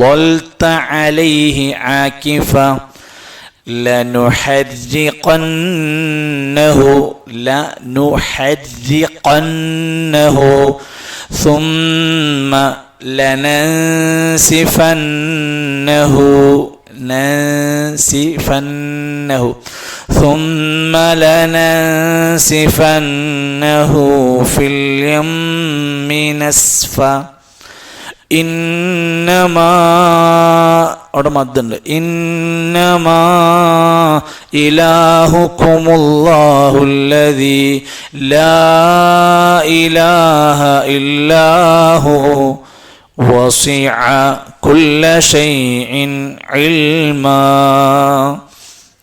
ളൽത അലൈഹി ആകിഫ لنحرقنه ثم لننسفنه ثم لننسفنه في اليم نسفا. إنما അവിടെ മദ്ദുണ്ട്. ഇന്നമാ ഇലാഹുക്കുമുല്ലാഹുല്ലദീ ലാ ഇലാഹ ഇല്ലാഹു വസിഅ കുല്ല ശൈഇൻ ഇൽമാ.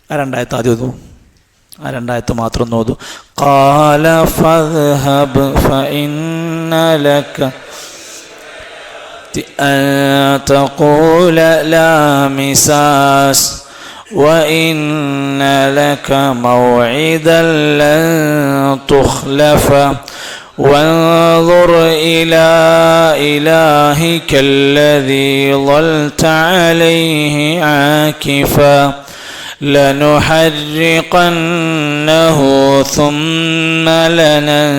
ആ രണ്ടായത്ത് ആദ്യം ഓതു, ആ രണ്ടായത്ത് മാത്രം ഓതു. ഖാല ഫദ്ഹബ് ഫഇന്ന ലക അൻ തഖൂല ലാ മിസാസ് وإن لك موعدا لن تخلفه وانظر إلى إلهك الذي ظلت عليه عاكفا لنحرقنه ثم لننسفنه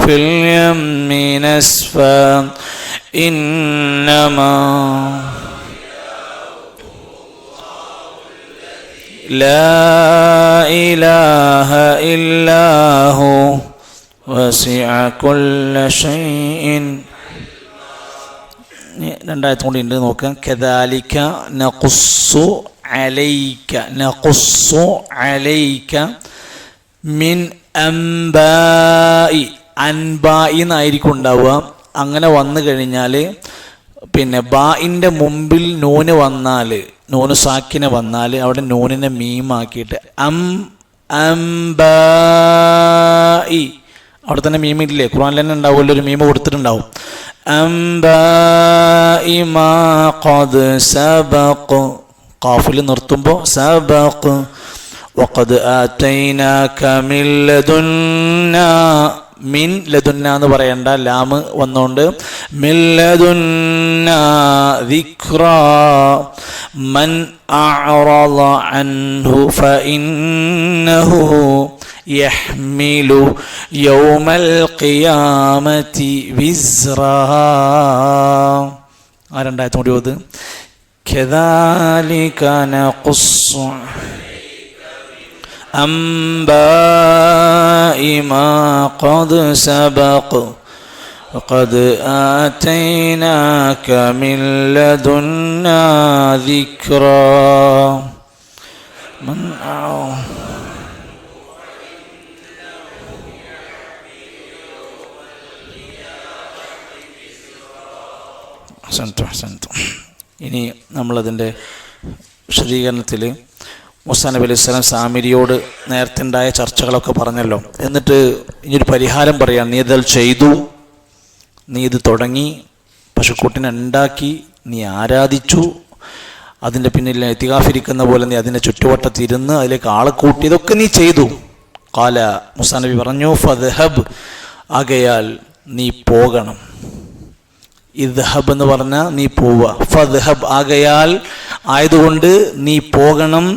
في اليم نسفا إنما لا إله إلا هو وسع كل شيء. രണ്ടായത്തും കൂടി ഉണ്ട് നോക്കാം. കദാലിക നഖുസ്സു അലൈക മിൻ അംബാഇ, അൻബാഇ എന്നായിരിക്കും ഉണ്ടാവുക. അങ്ങനെ വന്നു കഴിഞ്ഞാൽ പിന്നെ ബാഇൻ്റെ മുമ്പിൽ നൂന് വന്നാൽ, നൂന് സാക്കിനെ വന്നാൽ അവിടെ നൂനിനെ മീമാക്കിയിട്ട് അംബാഇ, അവിടെ തന്നെ മീമില്ലേ, ഖുർആനിൽ തന്നെ ഉണ്ടാവുമല്ലോ, ഒരു മീമ് കൊടുത്തിട്ടുണ്ടാവും. അംബാഇ മാ ഖദ് സബഖ്, ഖാഫിൽ നിർത്തുമ്പോൾ സബഖ്. വഖദ് ആതൈനാക മിൻ ലദുന്നാ, മിൻ ലദുന്ന എന്ന് പറയണ്ട, ലാമ് വന്നുകൊണ്ട് മിൻ ലദുന്ന ദിക്റാ മൻ അഅറള അൻഹു ഫഇന്നഹു യഹ്മിലു യൗമൽ ഖിയാമത്തി വിസ്റാ. ആ രണ്ടായത്തും കൂടി ഓത്. കദാലിക നഖുസ്സു أنباء ما قد سبق وقد آتيناك من لدنا ذكرا من أحسنت. ഇനി നമ്മളതിൻ്റെ വിശദീകരണത്തിൽ മൂസാ നബി അലൈഹി സ്വലാം സാമിരിയോട് നേരത്തെ ഉണ്ടായ ചർച്ചകളൊക്കെ പറഞ്ഞല്ലോ. എന്നിട്ട് ഇനിയൊരു പരിഹാരം പറയാം. നീ ഇതൽ ചെയ്തു, നീ ഇത് തുടങ്ങി, പശുക്കൂട്ടിനെ ഉണ്ടാക്കി, നീ ആരാധിച്ചു, അതിൻ്റെ പിന്നിൽ ഇത്തികാഫിരിക്കുന്ന പോലെ നീ അതിൻ്റെ ചുറ്റുവട്ടത്തിരുന്ന് അതിലേക്ക് ആളെ കൂട്ടി, ഇതൊക്കെ നീ ചെയ്തു. ഖാല, മൂസാ നബി പറഞ്ഞു, ഫദ്ഹബ്, ആകയാൽ നീ പോകണം. ഇദ്ഹബ് എന്ന് പറഞ്ഞാൽ നീ പോവുക. ഫദ്ഹബ്, ആകയാൽ ആയതുകൊണ്ട് നീ പോകണം.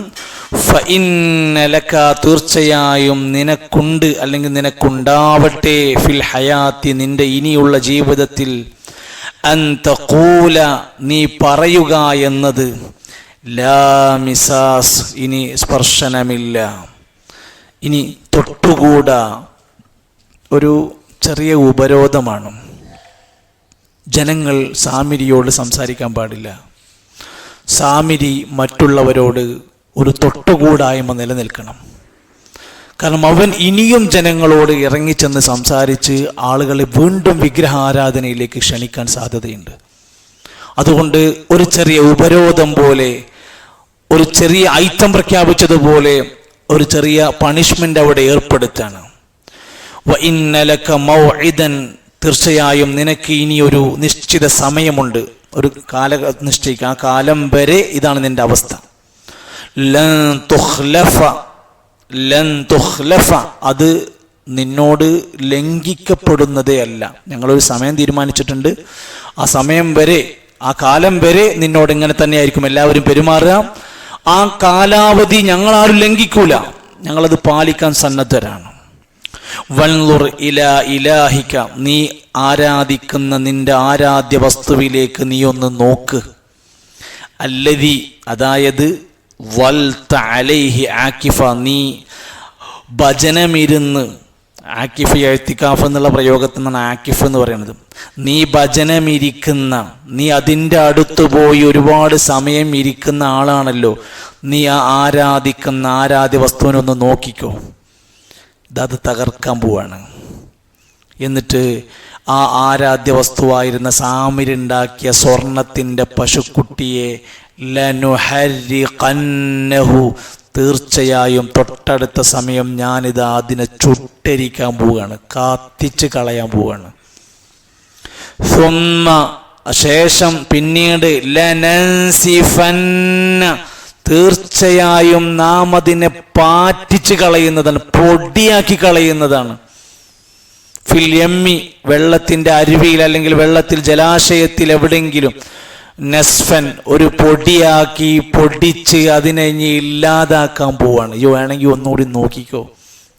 ഫഇന്ന ലക, തീർച്ചയായും നിനക്കുണ്ട്, അല്ലെങ്കിൽ നിനക്കുണ്ടാവട്ടെ, ഫിൽ ഹയാത്തി, നിന്റെ ഇനിയുള്ള ജീവിതത്തിൽ, അൻ തഖൂല, നീ പറയുക എന്നത്, ലാ മിസാസ്, ഇനി സ്പർശനമില്ല, ഇനി തൊട്ടുകൂടാ, ഒരു ചെറിയ ഉപരോധമാണ്. ജനങ്ങൾ സാമിരിയോട് സംസാരിക്കാൻ പാടില്ല. സാമിരി മറ്റുള്ളവരോട് ഒരു തൊട്ടുകൂടായ്മ നിലനിൽക്കണം. കാരണം അവൻ ഇനിയും ജനങ്ങളോട് ഇറങ്ങിച്ചെന്ന് സംസാരിച്ച് ആളുകളെ വീണ്ടും വിഗ്രഹാരാധനയിലേക്ക് ക്ഷണിക്കാൻ സാധ്യതയുണ്ട്. അതുകൊണ്ട് ഒരു ചെറിയ ഉപരോധം പോലെ, ഒരു ചെറിയ ഐത്തം പ്രഖ്യാപിച്ചതുപോലെ ഒരു ചെറിയ പണിഷ്മെൻ്റ് അവിടെ ഏർപ്പെടുത്താണ്. വഇന്ന ലക മൗഇദൻ, തീർച്ചയായും നിനക്ക് ഇനി ഒരു നിശ്ചിത സമയമുണ്ട്, ഒരു കാല നിശ്ചയിക്കുക, ആ കാലം വരെ ഇതാണ് നിന്റെ അവസ്ഥ. ലൻ തുഖ്ലഫ, അത് നിന്നോട് ലംഘിക്കപ്പെടുന്നതേ അല്ല. ഞങ്ങളൊരു സമയം തീരുമാനിച്ചിട്ടുണ്ട്, ആ സമയം വരെ, ആ കാലം വരെ നിന്നോട് ഇങ്ങനെ തന്നെയായിരിക്കും എല്ലാവരും പെരുമാറുക. ആ കാലാവധി ഞങ്ങളാരും ലംഘിക്കൂല, ഞങ്ങളത് പാലിക്കാൻ സന്നദ്ധരാണ്. വൻളുർ ഇലാ ഇലാഹിക, നീ ആരാധിക്കുന്ന നിന്റെ ആരാധ്യ വസ്തുവിലേക്ക് നീ ഒന്ന് നോക്ക്. അല്ലദി, അതായത് വൽത അലൈഹി ആക്കിഫ, നീ ഭജനമിരുന്ന്, ആക്കിഫ് എഴുത്തിക്കാഫ് എന്നുള്ള പ്രയോഗത്തിൽ നിന്നാണ് ആക്കിഫ് എന്ന് പറയുന്നത്. നീ ഭജനമിരിക്കുന്ന, നീ അതിൻ്റെ അടുത്ത് പോയി ഒരുപാട് സമയം ഇരിക്കുന്ന ആളാണല്ലോ, നീ ആ ആരാധിക്കുന്ന ആരാധ്യ വസ്തുവിനൊന്ന് നോക്കിക്കോ, ഇതത് തകർക്കാൻ പോവാണ്. എന്നിട്ട് ആ ആരാധ്യ വസ്തുവായിരുന്ന സാമിരുണ്ടാക്കിയ സ്വർണത്തിൻ്റെ പശുക്കുട്ടിയെ ലനുഹരിഖന്നഹു, തീർച്ചയായും തൊട്ടടുത്ത സമയം ഞാനിത് അതിനെ ചുട്ടരിക്കാൻ പോവുകയാണ്, കത്തിച്ച് കളയാൻ പോവുകയാണ്. സുമ്മ, ശേഷം പിന്നീട് ലനൻസിഫന്ന, തീർച്ചയായും നാം അതിനെ പാറ്റിച്ച് കളയുന്നതാണ്, പൊടിയാക്കി കളയുന്നതാണ്. ഫിൽ യമ്മി, വെള്ളത്തിന്റെ അരുവിയിൽ അല്ലെങ്കിൽ വെള്ളത്തിൽ ജലാശയത്തിൽ എവിടെയെങ്കിലും, നസ്ഫൻ, ഒരു പൊടിയാക്കി പൊടിച്ച് അതിനെ ഇനി ഇല്ലാതാക്കാൻ പോവാണ്. അയ്യോ വേണമെങ്കിൽ ഒന്നുകൂടി നോക്കിക്കോ,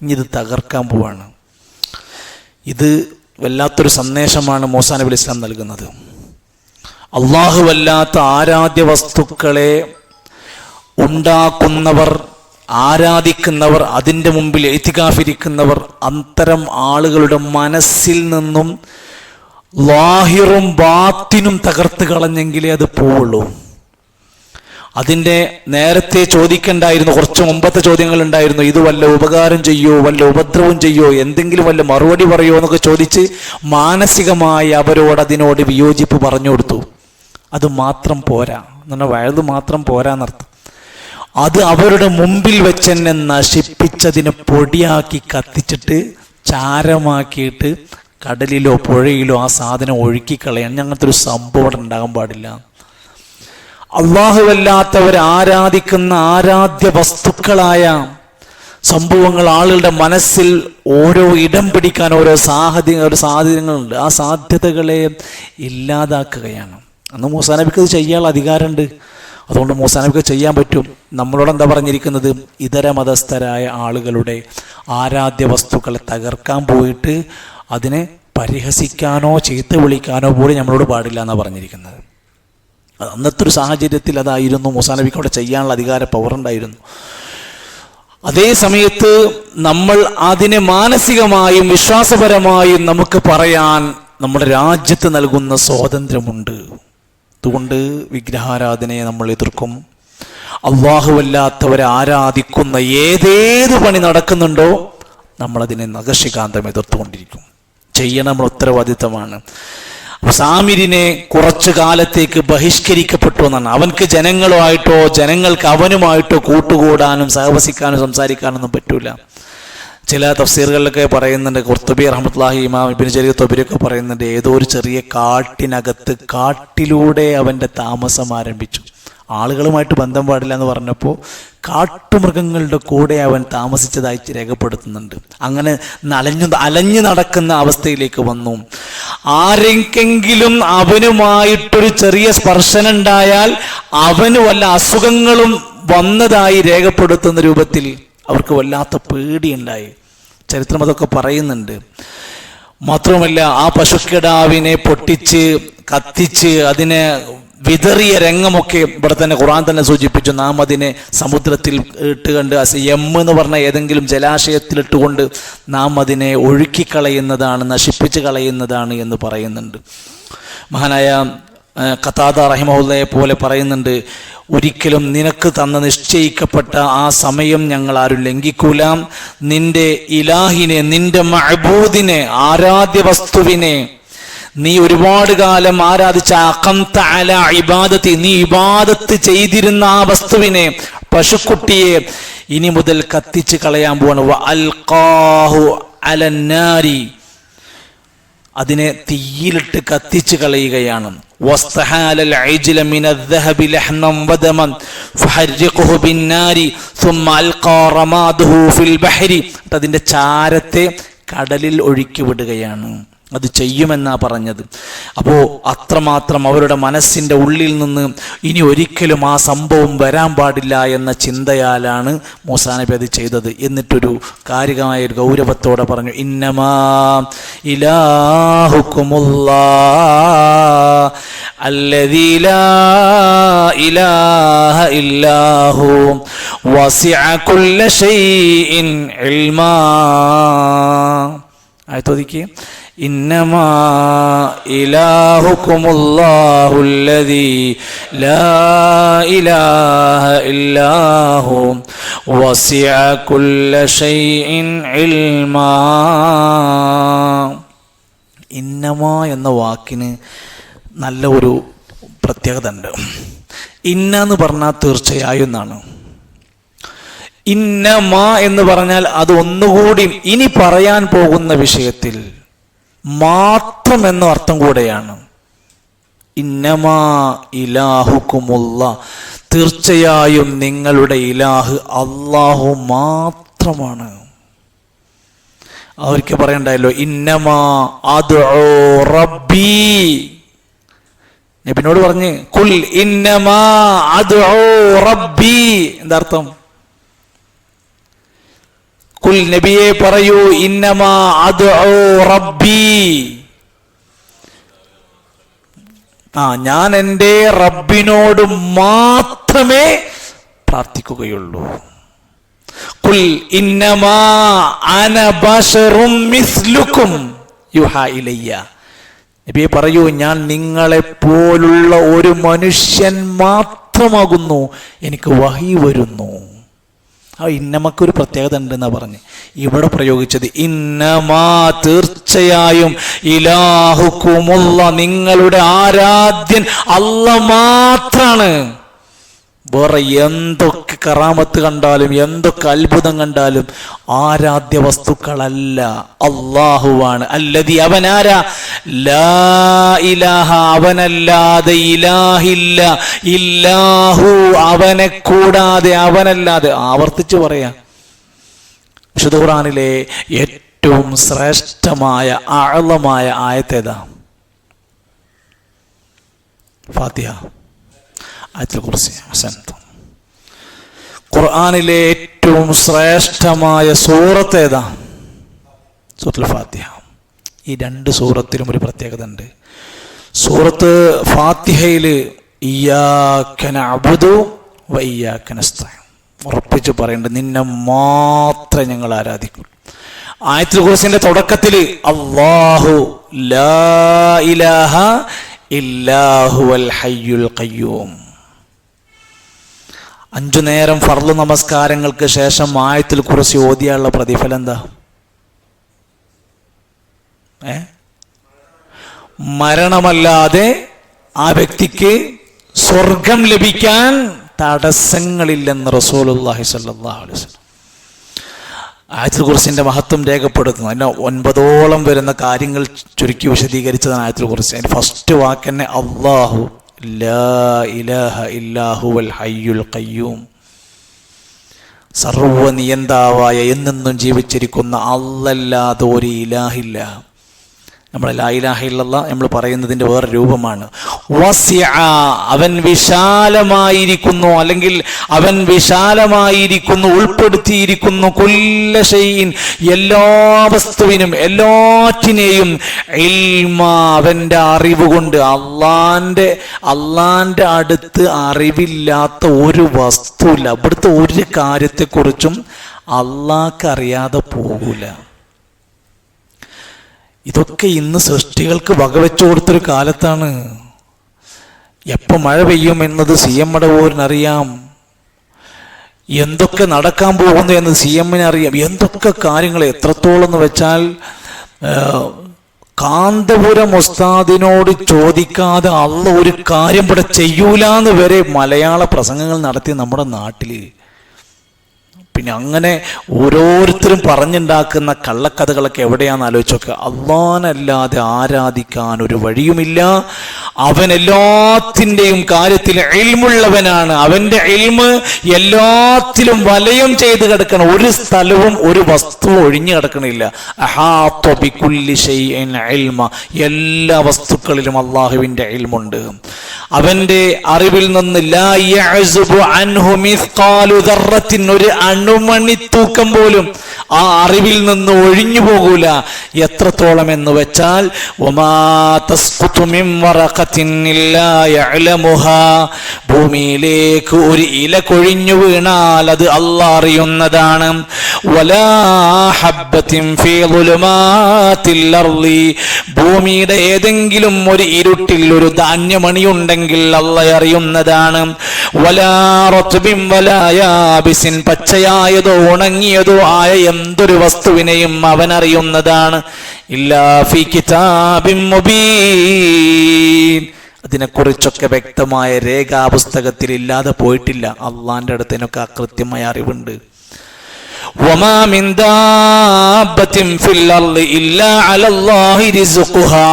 ഇനി ഇത് തകർക്കാൻ പോവാണ്. ഇത് വല്ലാത്തൊരു സന്ദേശമാണ് മൂസാ നബി അലൈഹി സ്വലാം നൽകുന്നത്. അല്ലാഹുവല്ലാത്ത ആരാധ്യ വസ്തുക്കളെ ഉണ്ടാക്കുന്നവർ, ആരാധിക്കുന്നവർ, അതിൻ്റെ മുമ്പിൽ ഇത്തികാഫിരിക്കുന്നവർ, അത്തരം ആളുകളുടെ മനസ്സിൽ നിന്നും ലാഹിറും ബാത്തിനും തകർത്ത് കളഞ്ഞെങ്കിലേ അത് പോവുള്ളൂ. അതിൻ്റെ നേരത്തെ ചോദിക്കണ്ടായിരുന്നു, കുറച്ച് മുമ്പത്തെ ചോദ്യങ്ങൾ ഉണ്ടായിരുന്നു. ഇത് വല്ല ഉപകാരം ചെയ്യോ, വല്ല ഉപദ്രവം ചെയ്യോ, എന്തെങ്കിലും വല്ല മറുപടി പറയോ എന്നൊക്കെ ചോദിച്ച് മാനസികമായി അവരോട് അതിനോട് വിയോജിപ്പ് പറഞ്ഞു കൊടുത്തു. അത് മാത്രം പോരാ, എന്നാൽ വയത് മാത്രം പോരാന്നർത്ഥം. അത് അവരുടെ മുമ്പിൽ വെച്ചെന്നെ നശിപ്പിച്ചതിനെ പൊടിയാക്കി കത്തിച്ചിട്ട് ചാരമാക്കിയിട്ട് കടലിലോ പുഴയിലോ ആ സാധനം ഒഴുക്കിക്കളയാൻ. ഞങ്ങനത്തെ ഒരു സംഭവം ഉണ്ടാകാൻ പാടില്ല. അല്ലാഹുവല്ലാത്തവർ ആരാധിക്കുന്ന ആരാധ്യ വസ്തുക്കളായ സംഭവങ്ങൾ ആളുകളുടെ മനസ്സിൽ ഓരോ ഇടം പിടിക്കാൻ ഓരോ സാധ്യതകളുണ്ട്. ആ സാധ്യതകളെ ഇല്ലാതാക്കുകയാണ്. അന്ന് മൂസാ നബിക്ക് അത് ചെയ്യാനുള്ള അധികാരമുണ്ട്. അതുകൊണ്ട് മൂസാ നബിക്ക് ചെയ്യാൻ പറ്റും. നമ്മളോട് എന്താ പറഞ്ഞിരിക്കുന്നത്? ഇതര മതസ്ഥരായ ആളുകളുടെ ആരാധ്യ വസ്തുക്കളെ തകർക്കാൻ പോയിട്ട് അതിനെ പരിഹസിക്കാനോ ചീത്ത വിളിക്കാനോ പോലും നമ്മളോട് പാടില്ല എന്നാണ് പറഞ്ഞിരിക്കുന്നത്. അന്നത്തെ ഒരു സാഹചര്യത്തിൽ അതായിരുന്നു മൂസാ നബിക്ക് അവിടെ ചെയ്യാനുള്ള അധികാര പവറുണ്ടായിരുന്നു. അതേ സമയത്ത് നമ്മൾ അതിനെ മാനസികമായും വിശ്വാസപരമായും നമുക്ക് പറയാൻ നമ്മുടെ രാജ്യത്ത് നൽകുന്ന സ്വാതന്ത്ര്യമുണ്ട്. അതുകൊണ്ട് വിഗ്രഹാരാധനയെ നമ്മൾ എതിർക്കും. അല്ലാഹുവല്ലാത്തവരെ ആരാധിക്കുന്ന ഏതേത് പണി നടക്കുന്നുണ്ടോ നമ്മളതിനെ നഖശികാന്തം എതിർത്തുകൊണ്ടിരിക്കും. ചെയ്യണം, നമ്മുടെ ഉത്തരവാദിത്തമാണ്. സാമിരിനെ കുറച്ചു കാലത്തേക്ക് ബഹിഷ്കരിക്കപ്പെട്ടു എന്നാണ്. അവൻക്ക് ജനങ്ങളുമായിട്ടോ ജനങ്ങൾക്ക് അവനുമായിട്ടോ കൂട്ടുകൂടാനും സഹവസിക്കാനും സംസാരിക്കാനൊന്നും പറ്റൂല. ചില തഫ്സീറുകളിലൊക്കെ പറയുന്നുണ്ട്, ഖുർത്തുബി റഹ്മത്തുള്ളാഹി, ഇമാം ഇബ്നു ജരീർ തബരിയൊക്കെ പറയുന്നുണ്ട്, ഏതോ ഒരു ചെറിയ കാട്ടിനകത്ത് കാട്ടിലൂടെ അവൻ്റെ താമസം ആരംഭിച്ചു. ആളുകളുമായിട്ട് ബന്ധം പാടില്ല എന്ന് പറഞ്ഞപ്പോൾ കാട്ടുമൃഗങ്ങളുടെ കൂടെ അവൻ താമസിച്ചതായിട്ട് രേഖപ്പെടുത്തുന്നുണ്ട്. അങ്ങനെ അലഞ്ഞു നടക്കുന്ന അവസ്ഥയിലേക്ക് വന്നു. ആരെങ്കിലും അവനുമായിട്ടൊരു ചെറിയ സ്പർശനം ഉണ്ടായാൽ അവന് വല്ല അസുഖങ്ങളും വന്നതായി രേഖപ്പെടുത്തുന്ന രൂപത്തിൽ അവർക്ക് വല്ലാത്ത പേടിയുണ്ടായി. ചരിത്രം അതൊക്കെ പറയുന്നുണ്ട്. മാത്രമല്ല, ആ പശുക്കിടാവിനെ പൊട്ടിച്ച് കത്തിച്ച് അതിനെ വിതറിയ രംഗമൊക്കെ ഇവിടെ തന്നെ ഖുർആൻ തന്നെ സൂചിപ്പിച്ചു. നാം അതിനെ സമുദ്രത്തിൽ ഇട്ടുകൊണ്ട് എന്ന് പറഞ്ഞ ഏതെങ്കിലും ജലാശയത്തിലിട്ടുകൊണ്ട് നാം അതിനെ ഒഴുക്കിക്കളയുന്നതാണ്, നശിപ്പിച്ച് കളയുന്നതാണ് എന്ന് പറയുന്നുണ്ട്. മഹാനായ ഖതാദ റഹിമഹുല്ലയെ പോലെ പറയുന്നുണ്ട്, ഒരിക്കലും നിനക്ക് തന്ന നിശ്ചയിക്കപ്പെട്ട ആ സമയം ഞങ്ങൾ ആരും ലംഘിക്കൂല. നിന്റെ ഇലാഹിനെ, നിന്റെ മഅബൂദിനെ, ആരാധ്യ വസ്തുവിനെ നീ ഒരുപാട് കാലം ആരാധിച്ച അഖംത അലാ ഇബാദത്തി, നീ ഇബാദത്ത് ചെയ്തിരുന്ന ആ വസ്തുവിനെ, പശുക്കുട്ടിയെ ഇനി മുതൽ കത്തിച്ച് കളയാൻ പോവാണ്. വ അൽഖാഹു അലന്നാരി, അതിനെ തീയിലിട്ട് കത്തിച്ച് കളയുകയാണ്. വസ്തഹാലൽ ഇജ്ല മിനദ്ദഹബി ലഹ്മൻ വദമൻ ഫഹർരിഖുഹു ബിന്നാരി സുമ്മ അൽഖാ റമാദുഹു ഫിൽ ബഹരി, അതിന്റെ ചാരത്തെ കടലിൽ ഒഴുക്കി വിടുകയാണ്. അത് ചെയ്യുമെന്നാ പറഞ്ഞത്. അപ്പോൾ അത്രമാത്രം അവരുടെ മനസ്സിൻ്റെ ഉള്ളിൽ നിന്ന് ഇനി ഒരിക്കലും ആ സംഭവം വരാൻ പാടില്ല എന്ന ചിന്തയാലാണ് മൂസാ നബി അത് ചെയ്തത്. എന്നിട്ടൊരു കാരികമായ ഒരു ഗൗരവത്തോടെ പറഞ്ഞു, ഇന്നമാ ഇലാഹുക്കുമുല്ലാഹ് അല്ലദീ ലാ ഇലാഹ ഇല്ലാഹു വസിഅ കുല്ല ശൈഇൻ ഇൽമാ. ആയതോദിക്ക്, ഇന്നമാ ഇലാഹുക്കുമുല്ലാഹുല്ലദീ ലാ ഇലാഹ ഇല്ലാഹു വസിഅ കുല്ല ശൈഇൻ ഇൽമാ. ഇന്നമാ എന്ന വാക്കിന് നല്ല ഒരു പ്രത്യേകത ഉണ്ട്. ഇന്ന എന്ന് പറഞ്ഞാൽ തീർച്ചയായും എന്നാണ്. ഇന്നമാ എന്ന് പറഞ്ഞാൽ അത് ഒന്നുകൂടി ഇനി പറയാൻ പോകുന്ന വിഷയത്തിൽ മാത്രം എന്ന അർത്ഥം കൂടെയാണ്. ഇന്നമാ ഇലാഹുക്കുമുള്ള, തീർച്ചയായും നിങ്ങളുടെ ഇലാഹ് അല്ലാഹു മാത്രമാണ്. അവർക്ക് പറയണ്ടായല്ലോ, ഇന്നമാ അദ്ഉ റബ്ബി. നബിനോട് പറഞ്ഞ് കുൽ ഇന്നമാ അദ്ഉ റബ്ബി. എന്താ അർത്ഥം? കുൽ നബിയെ പറയൂ, ഇന്നമാ അദ്ഉ റബ്ബി, ഞാൻ എൻ്റെ റബ്ബിനോട് മാത്രമേ പ്രാർത്ഥിക്കുകയുള്ളൂ. ഖുൽ ഇന്നമാ അന ബശറും മിസ്ലുക്കും യുഹാ ഇലയ്യ. നബിയെ പറയൂ, ഞാൻ നിങ്ങളെ പോലുള്ള ഒരു മനുഷ്യൻ മാത്രമാകുന്നു, എനിക്ക് വഹി വരുന്നു. ഇന്നമക്കൊരു പ്രത്യേകത ഉണ്ടെന്നാ പറഞ്ഞ് ഇവിടെ പ്രയോഗിച്ചത്. ഇന്നമാ, തീർച്ചയായും, ഇലാഹുക്കുമുള്ള, നിങ്ങളുടെ ആരാധ്യൻ അല്ലാഹ് മാത്രാണ്. വേറെ എന്തൊക്കെ കറാമത്ത് കണ്ടാലും എന്തൊക്കെ അത്ഭുതം കണ്ടാലും ആരാധ്യ വസ്തുക്കളല്ല, അല്ലാഹുവാണ്. അല്ലദി, അവനാരാ? ലാ ഇലാഹ, അവനല്ലാതെ ഇലാഹില്ല. ഇല്ലാഹു, അവനെ കൂടാതെ, അവനല്ലാതെ. ആവർത്തിച്ച് പറയാ, വിശുദ്ധ ഖുർആനിലെ ഏറ്റവും ശ്രേഷ്ഠമായ അഅ്ളമായ ആയത്തേതാ? ഫാത്തിഹ, ആയത്തുൽ കുർസി. ഖുർആനിലെ ഏറ്റവും ശ്രേഷ്ഠമായ സൂറത്ത് ഏതാ? സൂറത്തുൽ ഫാത്തിഹ. ഈ രണ്ട് സൂറത്തിലും ഒരു പ്രത്യേകത ഉണ്ട്. സൂറത്ത് ഫാത്തിഹയിൽ ഇയ്യാക നഅ്ബുദു വ ഇയ്യാക നസ്തഈൻ, ഉറപ്പിച്ച് പറയേണ്ടത് നിന്നെ മാത്രമേ ഞങ്ങൾ ആരാധിക്കൂ. ആയത്തുൽ കുർസിന്റെ തുടക്കത്തിൽ അല്ലാഹു ലാ ഇലാഹ ഇല്ലാഹുവൽ ഹയ്യുൽ ഖയ്യൂം. 5 നേരം ഫർള് നമസ്കാരങ്ങൾക്ക് ശേഷം ആയത്തുൽ കുർസി ഓതിയാനുള്ള പ്രതിഫലം എന്താ? മരണമല്ലാതെ ആ വ്യക്തിക്ക് സ്വർഗം ലഭിക്കാൻ തടസ്സങ്ങളില്ലെന്ന് റസൂലുള്ളാഹി സ്വല്ലല്ലാഹു അലൈഹി വസല്ലം. ആയത്തുൽ കുർസിന്റെ മഹത്വം രേഖപ്പെടുത്തുന്നു. അതിന് 9ഓളം വരുന്ന കാര്യങ്ങൾ ചുരുക്കി വിശദീകരിച്ചതാണ് ആയത്തുൽ കുർസി. അതിന്റെ ഫസ്റ്റ് വാക്ക് തന്നെ അല്ലാഹു ലാ ഇലാഹ ഇല്ലാഹുവൽ ഹയ്യുൽ ഖയ്യൂം. സർവ്വനിയന്താവായ, എന്നെന്നും ജീവിച്ചിരിക്കുന്ന അല്ലാഹല്ലാതെ ഒരു ഇലാഹില്ല. നമ്മൾ ലാ ഇലാഹ ഇല്ലല്ലാഹ് നമ്മൾ പറയുന്നതിൻ്റെ വേറെ രൂപമാണ്. വസിഅ, അവൻ വിശാലമായിരിക്കുന്നു, അല്ലെങ്കിൽ അവൻ വിശാലമായിരിക്കുന്നു, ഉൾപ്പെടുത്തിയിരിക്കുന്നു. കുല്ല ഷൈഇൻ, എല്ലാ വസ്തുവിനും, എല്ലാറ്റിനെയും. ഇൽമ, അവൻ്റെ അറിവ് കൊണ്ട്. അള്ളാന്റെ അടുത്ത് അറിവില്ലാത്ത ഒരു വസ്തുവില്ല. അവിടുത്തെ ഒരു കാര്യത്തെക്കുറിച്ചും അള്ളാഹ്ക്ക് അറിയാതെ പോകൂല. ഇതൊക്കെ ഇന്ന് സൃഷ്ടികൾക്ക് വകവെച്ചു കൊടുത്തൊരു കാലത്താണ്. എപ്പോൾ മഴ പെയ്യും എന്നത് CM മടവൂരിനറിയാം. എന്തൊക്കെ നടക്കാൻ പോകുന്നു എന്ന് CM-ന് അറിയാം. എന്തൊക്കെ കാര്യങ്ങൾ, എത്രത്തോളം എന്ന് വെച്ചാൽ കാന്തപുരം ഉസ്താദിനോട് ചോദിക്കാതെ അള്ളാഹ് ഒരു കാര്യം ഇവിടെ ചെയ്യൂലെന്ന് വരെ മലയാള പ്രസംഗങ്ങൾ നടത്തി നമ്മുടെ നാട്ടിൽ. പിന്നെ അങ്ങനെ ഓരോരുത്തരും പറഞ്ഞുണ്ടാക്കുന്ന കള്ളക്കഥകളൊക്കെ എവിടെയാണെന്ന് ആലോചിച്ചൊക്കെ. അല്ലാഹനല്ലാതെ ആരാധിക്കാൻ ഒരു വഴിയുമില്ല. അവൻ എല്ലാത്തിൻ്റെയും കാര്യത്തിൽ ഇൽമുള്ളവനാണ്. അവൻ്റെ ഇൽമ് എല്ലാത്തിലും വലയം ചെയ്ത് കിടക്കണം. ഒരു സ്ഥലവും ഒരു വസ്തുവും ഒഴിഞ്ഞു കിടക്കണില്ല. അഹാത ബികുല്ലി ഷൈഇൻ ഇൽമ, എല്ലാ വസ്തുക്കളിലും അള്ളാഹുവിൻ്റെ ഇൽമുണ്ട്. അവൻ്റെ അറിവിൽ നിന്ന് ലാ യഅ്സുബു അൻഹു മിസ്ഖാലു ദർറത്തിൻ, ഒരു അണുമണി തൂക്കം പോലും ആ അറിവിൽ നിന്ന് ഒഴിഞ്ഞു പോകൂല. എത്രത്തോളം എന്ന് വെച്ചാൽ വമാ തസ്ഖുതു മിൻ വറഖത്തിൻ ഇല്ലാ യഅലമുഹാ, ഭൂമിയിലേക്ക് ഒരു ഇല കൊഴിഞ്ഞു വീണാൽ അത് അല്ലാഹ് അറിയുന്നതാണ്. വലാ ഹബ്ബത്തിൻ ഫീ ളുലുമാത്തിൽ അർളി, ഭൂമിയുടെ ഏതെങ്കിലും ഒരു ഇരുട്ടിൽ ഒരു ധാന്യമണിയുണ്ടെങ്കിൽ അല്ലാഹ് അറിയുന്നതാണ്. വലാ റത്ബിൻ വലാ യാബിസിൻ, പച്ചയായതോ ഉണങ്ങിയതോ ആയ എന്തൊരു വസ്തുവിനെയും അവൻ അറിയുന്നതാണ്. ഇല്ലാ ഫീ കിതാബിൻ മുബീൻ, അതിനെക്കുറിച്ചൊക്കെ വ്യക്തമായ രേഖാപുസ്തകത്തിൽ ഇല്ലാതെ പോയിട്ടില്ല. അള്ളാന്റെ അടുത്തതിനൊക്കെ കൃത്യമായ അറിവുണ്ട്. വമാ മിൻ ദാബത്തിൻ ഫിൽ അർളി ഇല്ലാ അലല്ലാഹി റിസ്ഖുഹാ.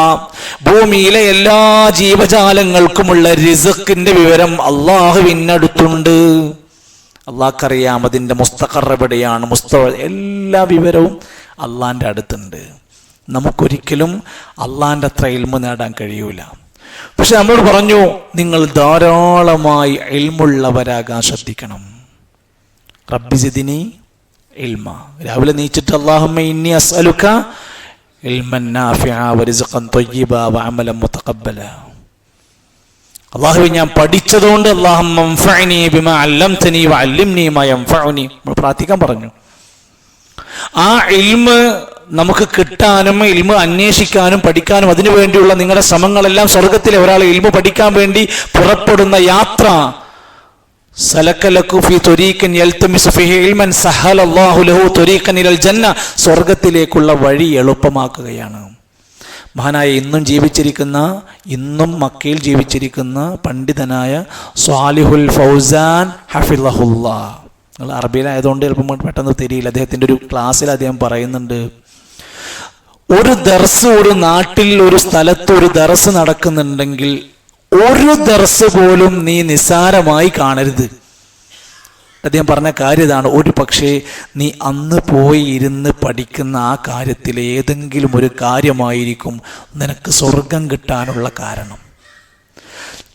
ഭൂമിയിലെ എല്ലാ ജീവജാലങ്ങൾക്കുമുള്ള റിസ്ഖിന്റെ വിവരം അള്ളാഹുവിനടുത്തുണ്ട്. അള്ളാഹ്ക്കറിയാം അതിൻ്റെ മുസ്തഖർ എവിടെയാണ്, എല്ലാ വിവരവും അള്ളാന്റെ അടുത്തുണ്ട്. നമുക്കൊരിക്കലും അള്ളാന്റെ അത്ര ഇൽമു നേടാൻ കഴിയൂല. പക്ഷെ നമ്മൾ പറഞ്ഞു, നിങ്ങൾ ധാരാളമായി ഇൽമുള്ളവരാകാൻ ശ്രദ്ധിക്കണം. റബ്ബി സിദ്നി ഇൽമ. രാവിലെ നീച്ചിട്ട് അല്ലാഹുമ്മ ഇന്നി അസ്അലുക ഇൽമൻ നാഫിഅ വറിസ്ഖൻ ത്വയ്യിബ വഅമലൻ മുതഖബ്ബല. അല്ലാഹുവേ, ഞാൻ പഠിച്ചതുകൊണ്ട് അല്ലാഹുമ്മ അൻഫഅനി ബിമാ അല്ലംതനി വഅല്ലിംനി മാ യൻഫഉനി. നമ്മൾ പ്രാർത്ഥിക്കാൻ പറഞ്ഞു. ആ ഇൽമ് നമുക്ക് കിട്ടാനും ഇൽമ് അന്വേഷിക്കാനും പഠിക്കാനും അതിനു വേണ്ടിയുള്ള നിങ്ങളുടെ ശ്രമങ്ങളെല്ലാം സ്വർഗത്തിലെ ഒരാൾ ഇൽമു പഠിക്കാൻ വേണ്ടി പുറപ്പെടുന്ന യാത്ര, സലക്കലക്കു ഫീ ത്വരീഖൻ യൽതമിസു ഫീഹി ഇൽമൻ സഹലല്ലാഹു ലഹു ത്വരീഖൻ ഇലൽ ജന്ന. സ്വർഗത്തിലേക്കുള്ള വഴി എളുപ്പമാക്കുകയാണ്. മഹാനായ ഇന്നും മക്കയിൽ ജീവിച്ചിരിക്കുന്ന പണ്ഡിതനായ സ്വാലിഹുൽ ഫൗസാൻ ഹഫിളഹുല്ലാ. നിങ്ങൾ അറബിയിലായതുകൊണ്ട് ചിലപ്പോൾ പെട്ടെന്ന് തിരിയില്ല. അദ്ദേഹത്തിൻ്റെ ഒരു ക്ലാസ്സിൽ അദ്ദേഹം പറയുന്നുണ്ട്, ഒരു ദർസ്, ഒരു നാട്ടിൽ ഒരു സ്ഥലത്ത് ഒരു ദർസ് നടക്കുന്നുണ്ടെങ്കിൽ ഒരു ദർസ് പോലും നീ നിസ്സാരമായി കാണരുത്. അദ്ദേഹം പറഞ്ഞ കാര്യം ഇതാണ്. ഒരു പക്ഷേ നീ അന്ന് പോയി ഇരുന്ന് പഠിക്കുന്ന ആ കാര്യത്തിൽ ഏതെങ്കിലും ഒരു കാര്യമായിരിക്കും നിനക്ക് സ്വർഗം കിട്ടാനുള്ള കാരണം.